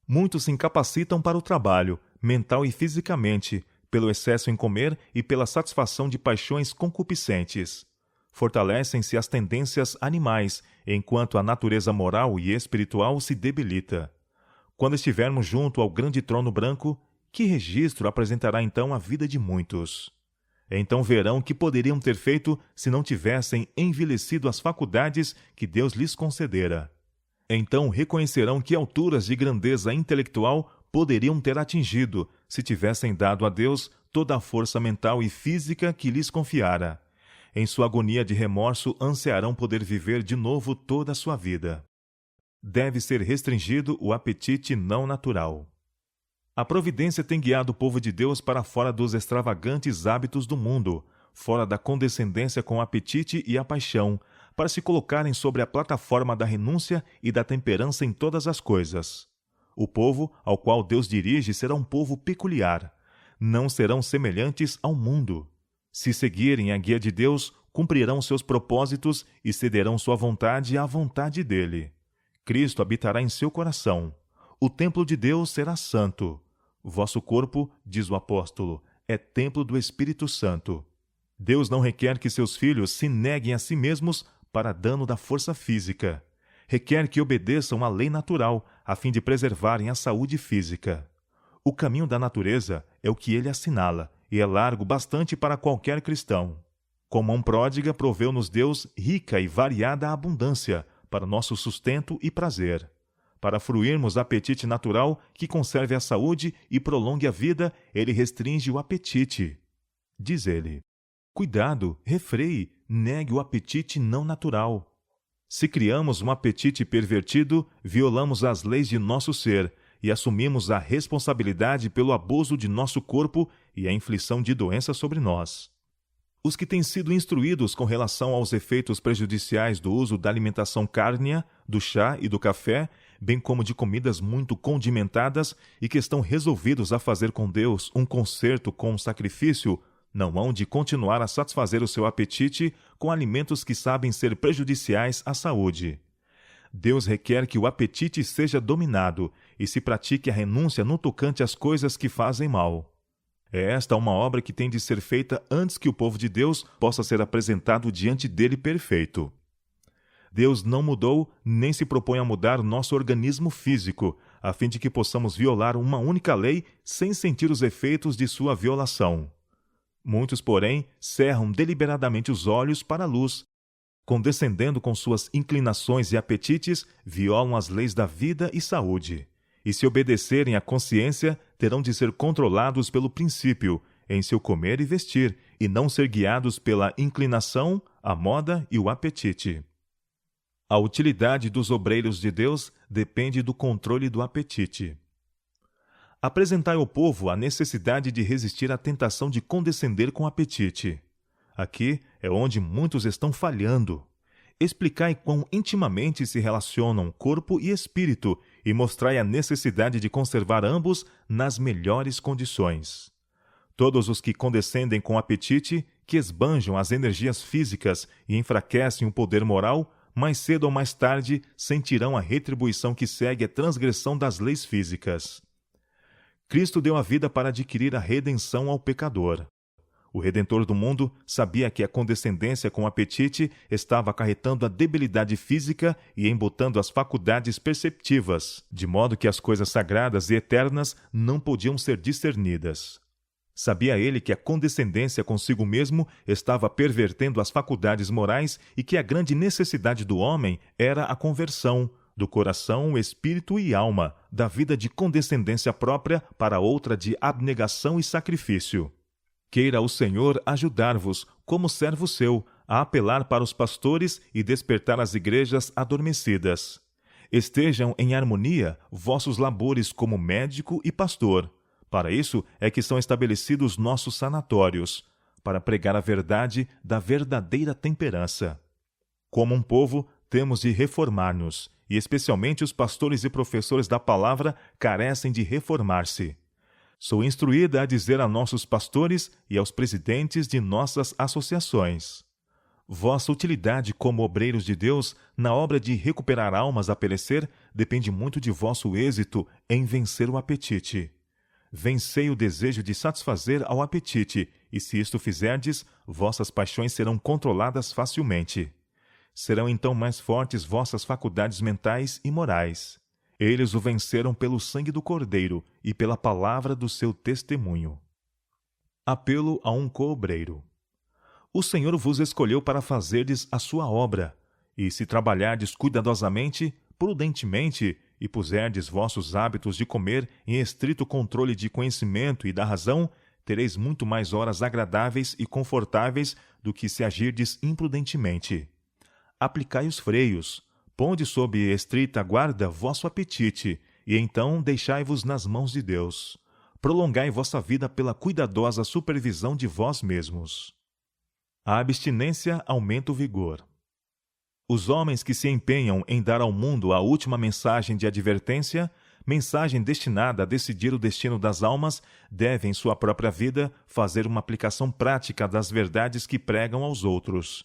Muitos se incapacitam para o trabalho, mental e fisicamente, pelo excesso em comer e pela satisfação de paixões concupiscentes. Fortalecem-se as tendências animais, enquanto a natureza moral e espiritual se debilita. Quando estivermos junto ao grande trono branco, que registro apresentará então a vida de muitos? Então verão que poderiam ter feito se não tivessem envelhecido as faculdades que Deus lhes concedera. Então reconhecerão que alturas de grandeza intelectual poderiam ter atingido se tivessem dado a Deus toda a força mental e física que lhes confiara. Em sua agonia de remorso, ansiarão poder viver de novo toda a sua vida. Deve ser restringido o apetite não natural. A providência tem guiado o povo de Deus para fora dos extravagantes hábitos do mundo, fora da condescendência com o apetite e a paixão, para se colocarem sobre a plataforma da renúncia e da temperança em todas as coisas. O povo ao qual Deus dirige será um povo peculiar. Não serão semelhantes ao mundo. Se seguirem a guia de Deus, cumprirão seus propósitos e cederão sua vontade à vontade dele. Cristo habitará em seu coração. O templo de Deus será santo. Vosso corpo, diz o apóstolo, é templo do Espírito Santo. Deus não requer que seus filhos se neguem a si mesmos para dano da força física. Requer que obedeçam à lei natural, a fim de preservarem a saúde física. O caminho da natureza é o que ele assinala, e é largo bastante para qualquer cristão. Com mão pródiga proveu-nos Deus rica e variada abundância, para nosso sustento e prazer. Para fruirmos apetite natural que conserve a saúde e prolongue a vida, ele restringe o apetite. Diz ele: cuidado, refreie, negue o apetite não natural. Se criamos um apetite pervertido, violamos as leis de nosso ser e assumimos a responsabilidade pelo abuso de nosso corpo e a inflição de doenças sobre nós. Os que têm sido instruídos com relação aos efeitos prejudiciais do uso da alimentação cárnea, do chá e do café, bem como de comidas muito condimentadas e que estão resolvidos a fazer com Deus um concerto com o sacrifício, não hão de continuar a satisfazer o seu apetite com alimentos que sabem ser prejudiciais à saúde. Deus requer que o apetite seja dominado e se pratique a renúncia no tocante às coisas que fazem mal. É esta uma obra que tem de ser feita antes que o povo de Deus possa ser apresentado diante dele perfeito. Deus não mudou nem se propõe a mudar nosso organismo físico, a fim de que possamos violar uma única lei sem sentir os efeitos de sua violação. Muitos, porém, cerram deliberadamente os olhos para a luz. Condescendendo com suas inclinações e apetites, violam as leis da vida e saúde. E se obedecerem à consciência, terão de ser controlados pelo princípio, em seu comer e vestir, e não ser guiados pela inclinação, a moda e o apetite. A utilidade dos obreiros de Deus depende do controle do apetite. Apresentai ao povo a necessidade de resistir à tentação de condescender com o apetite. Aqui é onde muitos estão falhando. Explicai quão intimamente se relacionam corpo e espírito e mostrai a necessidade de conservar ambos nas melhores condições. Todos os que condescendem com o apetite, que esbanjam as energias físicas e enfraquecem o poder moral, mais cedo ou mais tarde sentirão a retribuição que segue a transgressão das leis físicas. Cristo deu a vida para adquirir a redenção ao pecador. O Redentor do mundo sabia que a condescendência com o apetite estava acarretando a debilidade física e embotando as faculdades perceptivas, de modo que as coisas sagradas e eternas não podiam ser discernidas. Sabia ele que a condescendência consigo mesmo estava pervertendo as faculdades morais e que a grande necessidade do homem era a conversão, do coração, espírito e alma, da vida de condescendência própria para outra de abnegação e sacrifício. Queira o Senhor ajudar-vos, como servo seu, a apelar para os pastores e despertar as igrejas adormecidas. Estejam em harmonia vossos labores como médico e pastor. Para isso é que são estabelecidos nossos sanatórios, para pregar a verdade da verdadeira temperança. Como um povo, temos de reformar-nos, e especialmente os pastores e professores da palavra carecem de reformar-se. Sou instruída a dizer a nossos pastores e aos presidentes de nossas associações: vossa utilidade como obreiros de Deus na obra de recuperar almas a perecer depende muito de vosso êxito em vencer o apetite. Vencei o desejo de satisfazer ao apetite, e se isto fizerdes, vossas paixões serão controladas facilmente. Serão então mais fortes vossas faculdades mentais e morais. Eles o venceram pelo sangue do Cordeiro e pela palavra do seu testemunho. Apelo a um coobreiro. O Senhor vos escolheu para fazerdes a sua obra, e se trabalhardes cuidadosamente, prudentemente, e puserdes vossos hábitos de comer em estrito controle de conhecimento e da razão, tereis muito mais horas agradáveis e confortáveis do que se agirdes imprudentemente. Aplicai os freios, ponde sob estrita guarda vosso apetite, e então deixai-vos nas mãos de Deus. Prolongai vossa vida pela cuidadosa supervisão de vós mesmos. A abstinência aumenta o vigor. Os homens que se empenham em dar ao mundo a última mensagem de advertência, mensagem destinada a decidir o destino das almas, devem, em sua própria vida, fazer uma aplicação prática das verdades que pregam aos outros.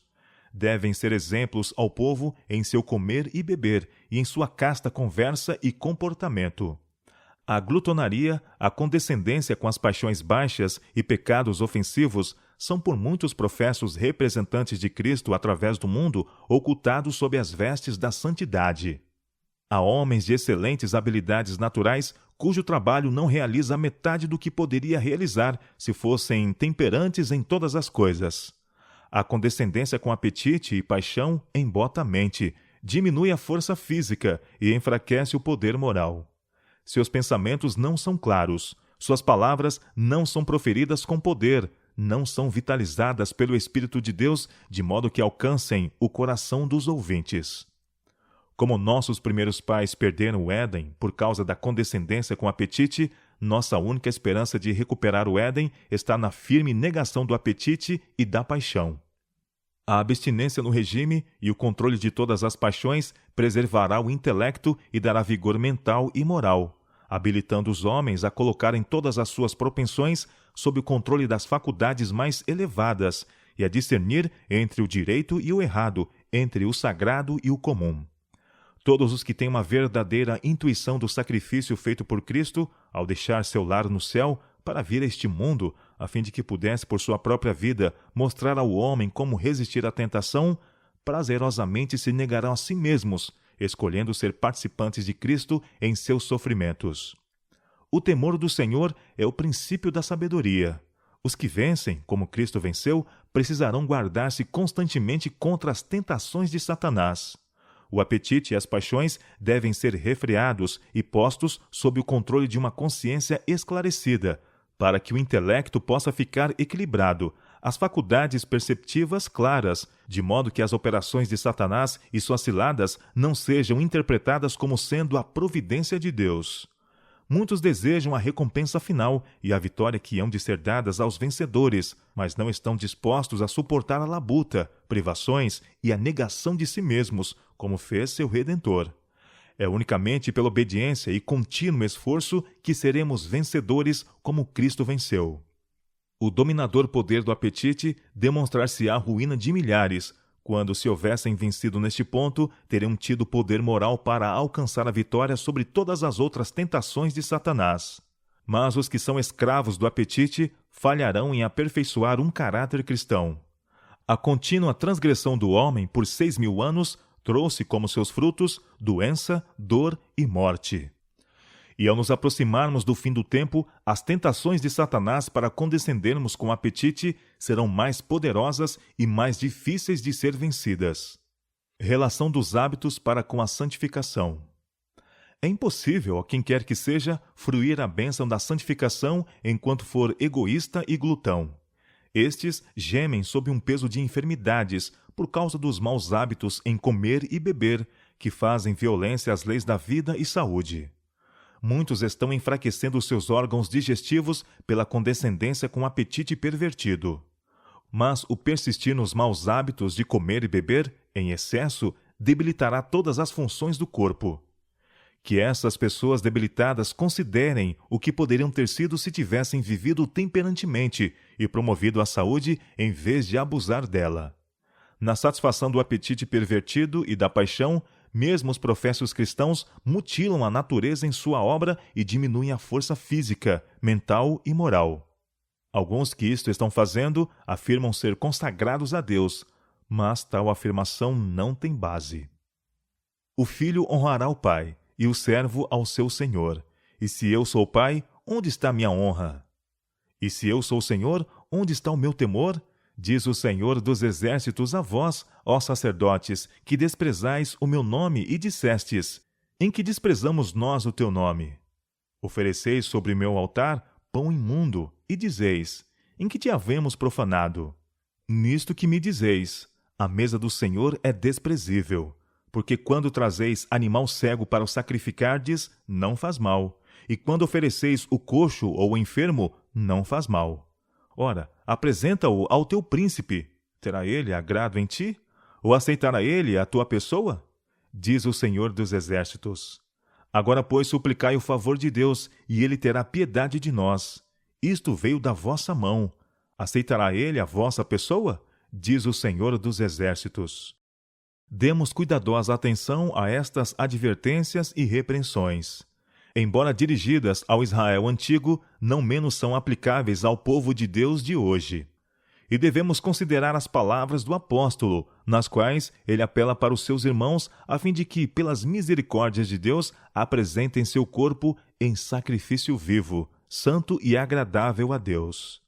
Devem ser exemplos ao povo em seu comer e beber e em sua casta conversa e comportamento. A glutonaria, a condescendência com as paixões baixas e pecados ofensivos são por muitos professos representantes de Cristo através do mundo ocultados sob as vestes da santidade. Há homens de excelentes habilidades naturais cujo trabalho não realiza a metade do que poderia realizar se fossem temperantes em todas as coisas. A condescendência com apetite e paixão embota a mente, diminui a força física e enfraquece o poder moral. Seus pensamentos não são claros, suas palavras não são proferidas com poder, não são vitalizadas pelo Espírito de Deus, de modo que alcancem o coração dos ouvintes. Como nossos primeiros pais perderam o Éden por causa da condescendência com apetite, nossa única esperança de recuperar o Éden está na firme negação do apetite e da paixão. A abstinência no regime e o controle de todas as paixões preservará o intelecto e dará vigor mental e moral, habilitando os homens a colocarem todas as suas propensões sob o controle das faculdades mais elevadas e a discernir entre o direito e o errado, entre o sagrado e o comum. Todos os que têm uma verdadeira intuição do sacrifício feito por Cristo, ao deixar seu lar no céu, para vir a este mundo, a fim de que pudesse, por sua própria vida, mostrar ao homem como resistir à tentação, prazerosamente se negarão a si mesmos, escolhendo ser participantes de Cristo em seus sofrimentos. O temor do Senhor é o princípio da sabedoria. Os que vencem, como Cristo venceu, precisarão guardar-se constantemente contra as tentações de Satanás. O apetite e as paixões devem ser refreados e postos sob o controle de uma consciência esclarecida, para que o intelecto possa ficar equilibrado, as faculdades perceptivas claras, de modo que as operações de Satanás e suas ciladas não sejam interpretadas como sendo a providência de Deus. Muitos desejam a recompensa final e a vitória que hão de ser dadas aos vencedores, mas não estão dispostos a suportar a labuta, privações e a negação de si mesmos, como fez seu Redentor. É unicamente pela obediência e contínuo esforço que seremos vencedores como Cristo venceu. O dominador poder do apetite demonstrar-se-á a ruína de milhares. Quando se houvessem vencido neste ponto, teriam tido poder moral para alcançar a vitória sobre todas as outras tentações de Satanás. Mas os que são escravos do apetite falharão em aperfeiçoar um caráter cristão. A contínua transgressão do homem por 6.000 anos trouxe como seus frutos doença, dor e morte. E ao nos aproximarmos do fim do tempo, as tentações de Satanás para condescendermos com o apetite serão mais poderosas e mais difíceis de ser vencidas. Relação dos hábitos para com a santificação. É impossível a quem quer que seja fruir a bênção da santificação enquanto for egoísta e glutão. Estes gemem sob um peso de enfermidades por causa dos maus hábitos em comer e beber, que fazem violência às leis da vida e saúde. Muitos estão enfraquecendo seus órgãos digestivos pela condescendência com o apetite pervertido. mas o persistir nos maus hábitos de comer e beber, em excesso, debilitará todas as funções do corpo. Que essas pessoas debilitadas considerem o que poderiam ter sido se tivessem vivido temperantemente e promovido a saúde em vez de abusar dela. Na satisfação do apetite pervertido e da paixão, mesmo os professos cristãos mutilam a natureza em sua obra e diminuem a força física, mental e moral. Alguns que isto estão fazendo afirmam ser consagrados a Deus, mas tal afirmação não tem base. O filho honrará o pai, e o servo ao seu senhor. E se eu sou pai, onde está minha honra? E se eu sou senhor, onde está o meu temor? Diz o Senhor dos exércitos a vós, ó sacerdotes, que desprezais o meu nome e dissestes: em que desprezamos nós o teu nome? Ofereceis sobre meu altar pão imundo, e dizeis: em que te havemos profanado? Nisto que me dizeis: a mesa do Senhor é desprezível. Porque quando trazeis animal cego para o sacrificardes, não faz mal. E quando ofereceis o coxo ou o enfermo, não faz mal. Ora, apresenta-o ao teu príncipe. Terá ele agrado em ti? Ou aceitará ele a tua pessoa? Diz o Senhor dos exércitos. Agora, pois, suplicai o favor de Deus, e ele terá piedade de nós. Isto veio da vossa mão. Aceitará ele a vossa pessoa? Diz o Senhor dos exércitos. Demos cuidadosa atenção a estas advertências e repreensões. Embora dirigidas ao Israel antigo, não menos são aplicáveis ao povo de Deus de hoje. E devemos considerar as palavras do apóstolo, nas quais ele apela para os seus irmãos, a fim de que, pelas misericórdias de Deus, apresentem seu corpo em sacrifício vivo, santo e agradável a Deus.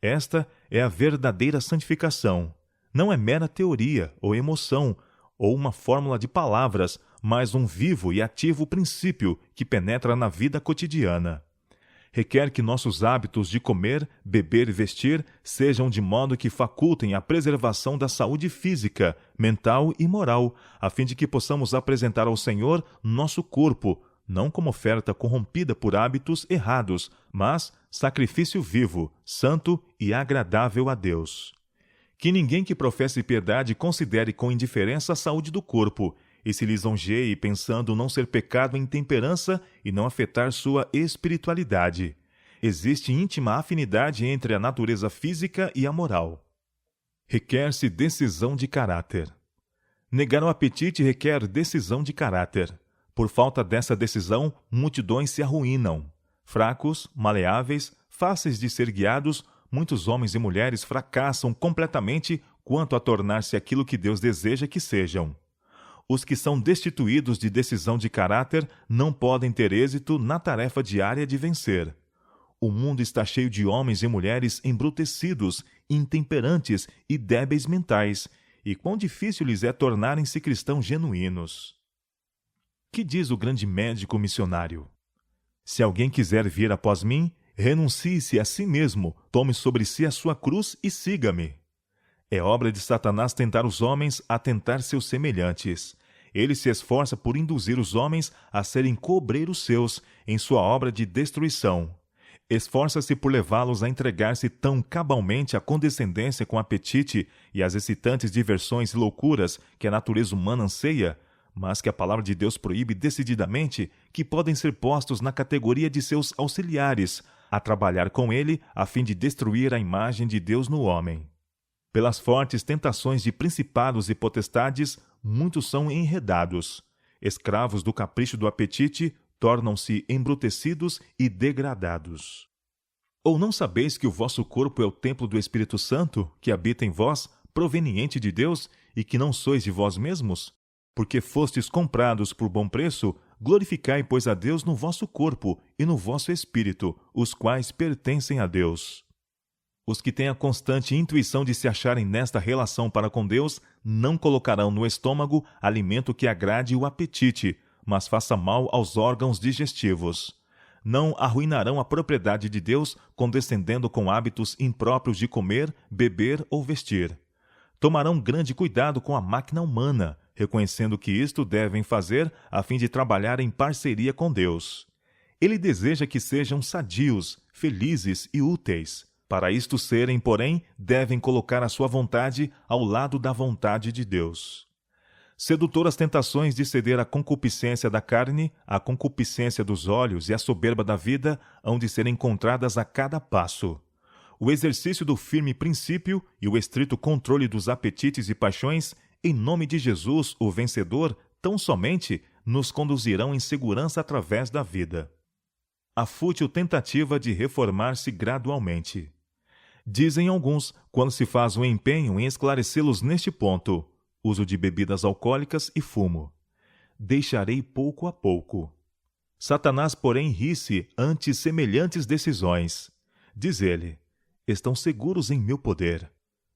Esta é a verdadeira santificação. Não é mera teoria ou emoção, ou uma fórmula de palavras, mas um vivo e ativo princípio que penetra na vida cotidiana. Requer que nossos hábitos de comer, beber e vestir sejam de modo que facultem a preservação da saúde física, mental e moral, a fim de que possamos apresentar ao Senhor nosso corpo, não como oferta corrompida por hábitos errados, mas sacrifício vivo, santo e agradável a Deus. Que ninguém que professe piedade considere com indiferença a saúde do corpo, e se lisonjeie pensando não ser pecado a intemperança e não afetar sua espiritualidade. Existe íntima afinidade entre a natureza física e a moral. Requer-se decisão de caráter. Negar o apetite requer decisão de caráter. Por falta dessa decisão, multidões se arruinam. Fracos, maleáveis, fáceis de ser guiados, muitos homens e mulheres fracassam completamente quanto a tornar-se aquilo que Deus deseja que sejam. Os que são destituídos de decisão de caráter não podem ter êxito na tarefa diária de vencer. O mundo está cheio de homens e mulheres embrutecidos, intemperantes e débeis mentais, e quão difícil lhes é tornarem-se cristãos genuínos. Que diz o grande médico missionário? Se alguém quiser vir após mim, renuncie-se a si mesmo, tome sobre si a sua cruz e siga-me. É obra de Satanás tentar os homens a tentar seus semelhantes. Ele se esforça por induzir os homens a serem cobreiros seus em sua obra de destruição. Esforça-se por levá-los a entregar-se tão cabalmente à condescendência com apetite e às excitantes diversões e loucuras que a natureza humana anseia, mas que a palavra de Deus proíbe decididamente, que podem ser postos na categoria de seus auxiliares, a trabalhar com ele a fim de destruir a imagem de Deus no homem. Pelas fortes tentações de principados e potestades, muitos são enredados. Escravos do capricho do apetite, tornam-se embrutecidos e degradados. Ou não sabeis que o vosso corpo é o templo do Espírito Santo, que habita em vós, proveniente de Deus, e que não sois de vós mesmos? Porque fostes comprados por bom preço, glorificai, pois, a Deus no vosso corpo e no vosso espírito, os quais pertencem a Deus. Os que têm a constante intuição de se acharem nesta relação para com Deus não colocarão no estômago alimento que agrade o apetite, mas faça mal aos órgãos digestivos. Não arruinarão a propriedade de Deus condescendendo com hábitos impróprios de comer, beber ou vestir. Tomarão grande cuidado com a máquina humana, reconhecendo que isto devem fazer a fim de trabalhar em parceria com Deus. Ele deseja que sejam sadios, felizes e úteis. Para isto serem, porém, devem colocar a sua vontade ao lado da vontade de Deus. Sedutoras tentações de ceder à concupiscência da carne, à concupiscência dos olhos e à soberba da vida hão de ser encontradas a cada passo. O exercício do firme princípio e o estrito controle dos apetites e paixões, em nome de Jesus, o vencedor, tão somente nos conduzirão em segurança através da vida. A fútil tentativa de reformar-se gradualmente. Dizem alguns, quando se faz um empenho em esclarecê-los neste ponto: uso de bebidas alcoólicas e fumo. Deixarei pouco a pouco. Satanás, porém, ri-se ante semelhantes decisões. Diz ele: estão seguros em meu poder.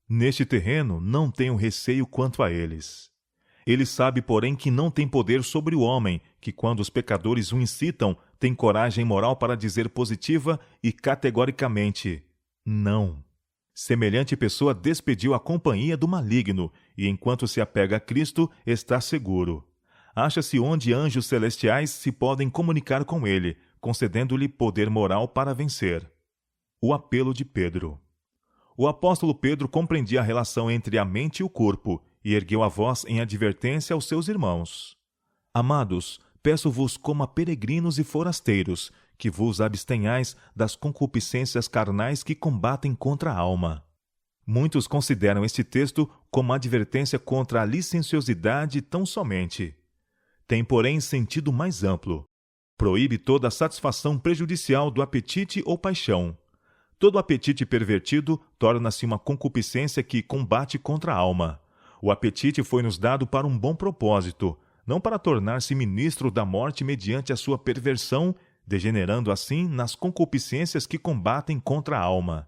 Neste terreno não tenho receio quanto a eles. Ele sabe, porém, que não tem poder sobre o homem, que quando os pecadores o incitam, tem coragem moral para dizer positiva e categoricamente: não. Semelhante pessoa despediu a companhia do maligno, e enquanto se apega a Cristo, está seguro. Acha-se onde anjos celestiais se podem comunicar com ele, concedendo-lhe poder moral para vencer. O apelo de Pedro. O apóstolo Pedro compreendia a relação entre a mente e o corpo, e ergueu a voz em advertência aos seus irmãos. Amados, peço-vos como a peregrinos e forasteiros, que vos abstenhais das concupiscências carnais que combatem contra a alma. Muitos consideram este texto como advertência contra a licenciosidade tão somente. Tem, porém, sentido mais amplo. Proíbe toda a satisfação prejudicial do apetite ou paixão. Todo apetite pervertido torna-se uma concupiscência que combate contra a alma. O apetite foi-nos dado para um bom propósito, não para tornar-se ministro da morte mediante a sua perversão, degenerando assim nas concupiscências que combatem contra a alma.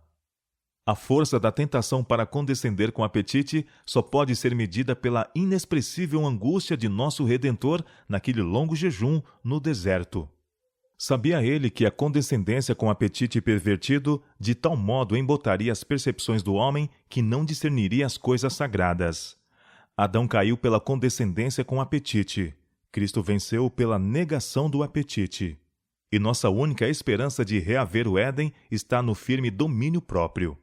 A força da tentação para condescender com o apetite só pode ser medida pela inexpressível angústia de nosso Redentor naquele longo jejum no deserto. Sabia ele que a condescendência com o apetite pervertido de tal modo embotaria as percepções do homem que não discerniria as coisas sagradas. Adão caiu pela condescendência com o apetite. Cristo venceu pela negação do apetite. E nossa única esperança de reaver o Éden está no firme domínio próprio.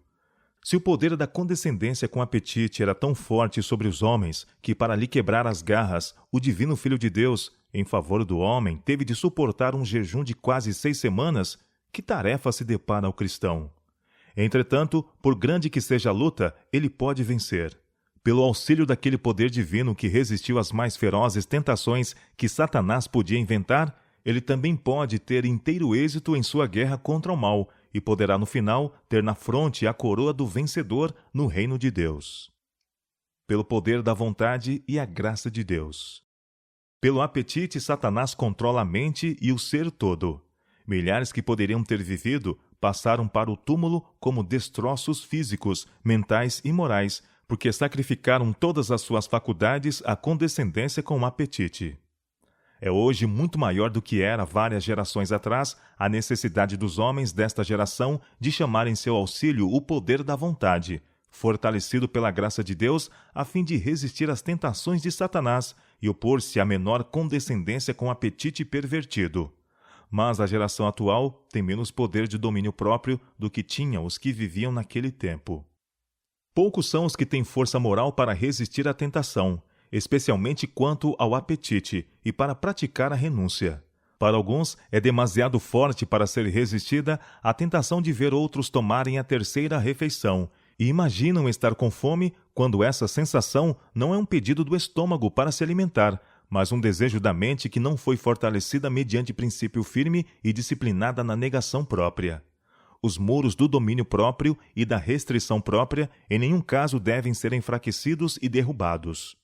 Se o poder da condescendência com apetite era tão forte sobre os homens que, para lhe quebrar as garras, o divino Filho de Deus, em favor do homem, teve de suportar um jejum de quase 6 semanas, que tarefa se depara ao cristão? Entretanto, por grande que seja a luta, ele pode vencer. Pelo auxílio daquele poder divino que resistiu às mais ferozes tentações que Satanás podia inventar, ele também pode ter inteiro êxito em sua guerra contra o mal e poderá, no final, ter na fronte a coroa do vencedor no reino de Deus. Pelo poder da vontade e a graça de Deus. Pelo apetite, Satanás controla a mente e o ser todo. Milhares que poderiam ter vivido passaram para o túmulo como destroços físicos, mentais e morais, porque sacrificaram todas as suas faculdades à condescendência com o apetite. É hoje muito maior do que era várias gerações atrás a necessidade dos homens desta geração de chamar em seu auxílio o poder da vontade, fortalecido pela graça de Deus, a fim de resistir às tentações de Satanás e opor-se à menor condescendência com o apetite pervertido. Mas a geração atual tem menos poder de domínio próprio do que tinham os que viviam naquele tempo. Poucos são os que têm força moral para resistir à tentação, especialmente quanto ao apetite, e para praticar a renúncia. Para alguns, é demasiado forte para ser resistida a tentação de ver outros tomarem a terceira refeição, e imaginam estar com fome quando essa sensação não é um pedido do estômago para se alimentar, mas um desejo da mente que não foi fortalecida mediante princípio firme e disciplinada na negação própria. Os muros do domínio próprio e da restrição própria em nenhum caso devem ser enfraquecidos e derrubados.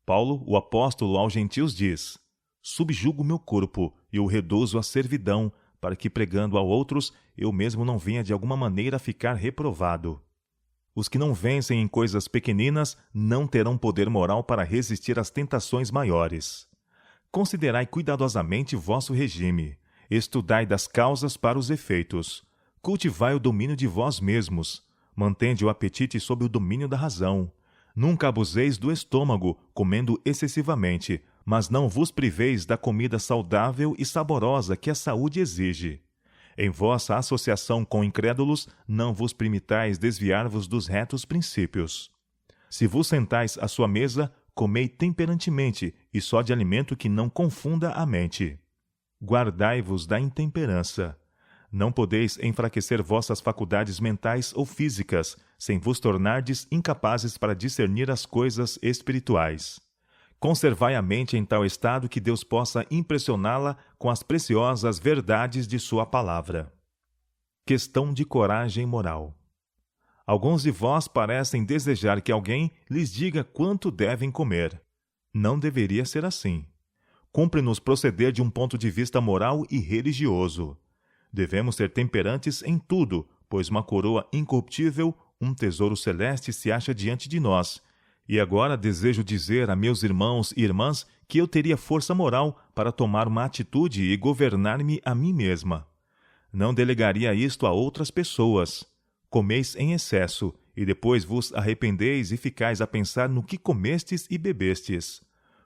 Paulo, o apóstolo aos gentios, diz: subjugo meu corpo e o reduzo à servidão, para que, pregando a outros, eu mesmo não venha de alguma maneira a ficar reprovado. Os que não vencem em coisas pequeninas não terão poder moral para resistir às tentações maiores. Considerai cuidadosamente vosso regime. Estudai das causas para os efeitos. Cultivai o domínio de vós mesmos. Mantende o apetite sob o domínio da razão. Nunca abuseis do estômago, comendo excessivamente, mas não vos priveis da comida saudável e saborosa que a saúde exige. Em vossa associação com incrédulos, não vos permitais desviar-vos dos retos princípios. Se vos sentais à sua mesa, comei temperantemente, e só de alimento que não confunda a mente. Guardai-vos da intemperança. Não podeis enfraquecer vossas faculdades mentais ou físicas, sem vos tornardes incapazes para discernir as coisas espirituais. Conservai a mente em tal estado que Deus possa impressioná-la com as preciosas verdades de sua palavra. Questão de coragem moral. Alguns de vós parecem desejar que alguém lhes diga quanto devem comer. Não deveria ser assim. Cumpre-nos proceder de um ponto de vista moral e religioso. Devemos ser temperantes em tudo, pois uma coroa incorruptível, um tesouro celeste se acha diante de nós. E agora desejo dizer a meus irmãos e irmãs que eu teria força moral para tomar uma atitude e governar-me a mim mesma. Não delegaria isto a outras pessoas. Comeis em excesso, e depois vos arrependeis e ficais a pensar no que comestes e bebestes.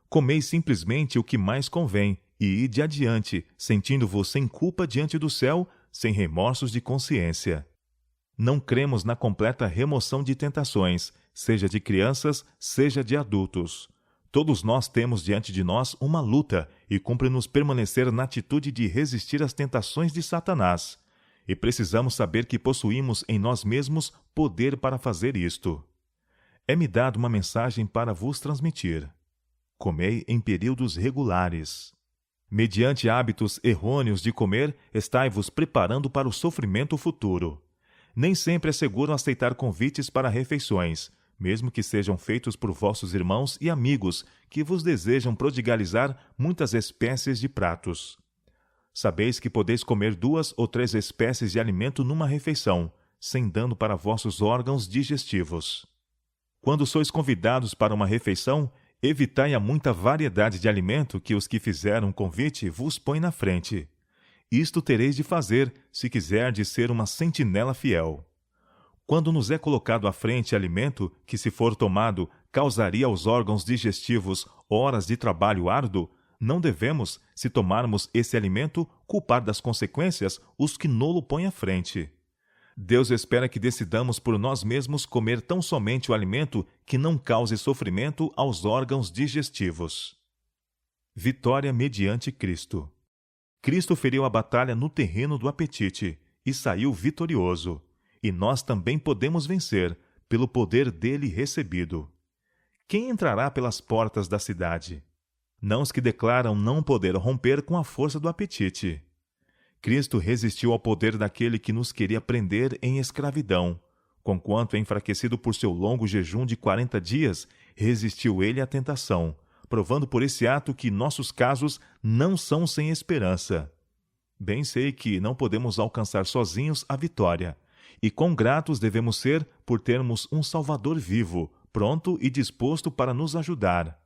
Comeis simplesmente o que mais convém, e ide adiante, sentindo-vos sem culpa diante do céu, sem remorsos de consciência. Não cremos na completa remoção de tentações, seja de crianças, seja de adultos. Todos nós temos diante de nós uma luta, e cumpre-nos permanecer na atitude de resistir às tentações de Satanás. E precisamos saber que possuímos em nós mesmos poder para fazer isto. É-me dada uma mensagem para vos transmitir. Comei em períodos regulares. Mediante hábitos errôneos de comer, estai-vos preparando para o sofrimento futuro. Nem sempre é seguro aceitar convites para refeições, mesmo que sejam feitos por vossos irmãos e amigos que vos desejam prodigalizar muitas espécies de pratos. Sabeis que podeis comer 2 ou 3 espécies de alimento numa refeição, sem dano para vossos órgãos digestivos. Quando sois convidados para uma refeição, evitai a muita variedade de alimento que os que fizeram um convite vos põem na frente. Isto tereis de fazer, se quiserdes ser uma sentinela fiel. Quando nos é colocado à frente alimento que, se for tomado, causaria aos órgãos digestivos horas de trabalho árduo, não devemos, se tomarmos esse alimento, culpar das consequências os que nolo põem à frente. Deus espera que decidamos por nós mesmos comer tão somente o alimento que não cause sofrimento aos órgãos digestivos. Vitória mediante Cristo. Cristo feriu a batalha no terreno do apetite e saiu vitorioso, e nós também podemos vencer, pelo poder dele recebido. Quem entrará pelas portas da cidade? Não os que declaram não poder romper com a força do apetite. Cristo resistiu ao poder daquele que nos queria prender em escravidão. Conquanto enfraquecido por seu longo jejum de 40 dias, resistiu ele à tentação, provando por esse ato que nossos casos não são sem esperança. Bem sei que não podemos alcançar sozinhos a vitória, e quão gratos devemos ser por termos um Salvador vivo, pronto e disposto para nos ajudar.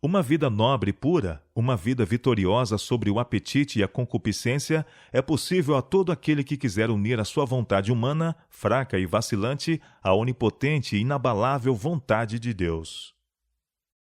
Uma vida nobre e pura, uma vida vitoriosa sobre o apetite e a concupiscência, é possível a todo aquele que quiser unir a sua vontade humana, fraca e vacilante, à onipotente e inabalável vontade de Deus.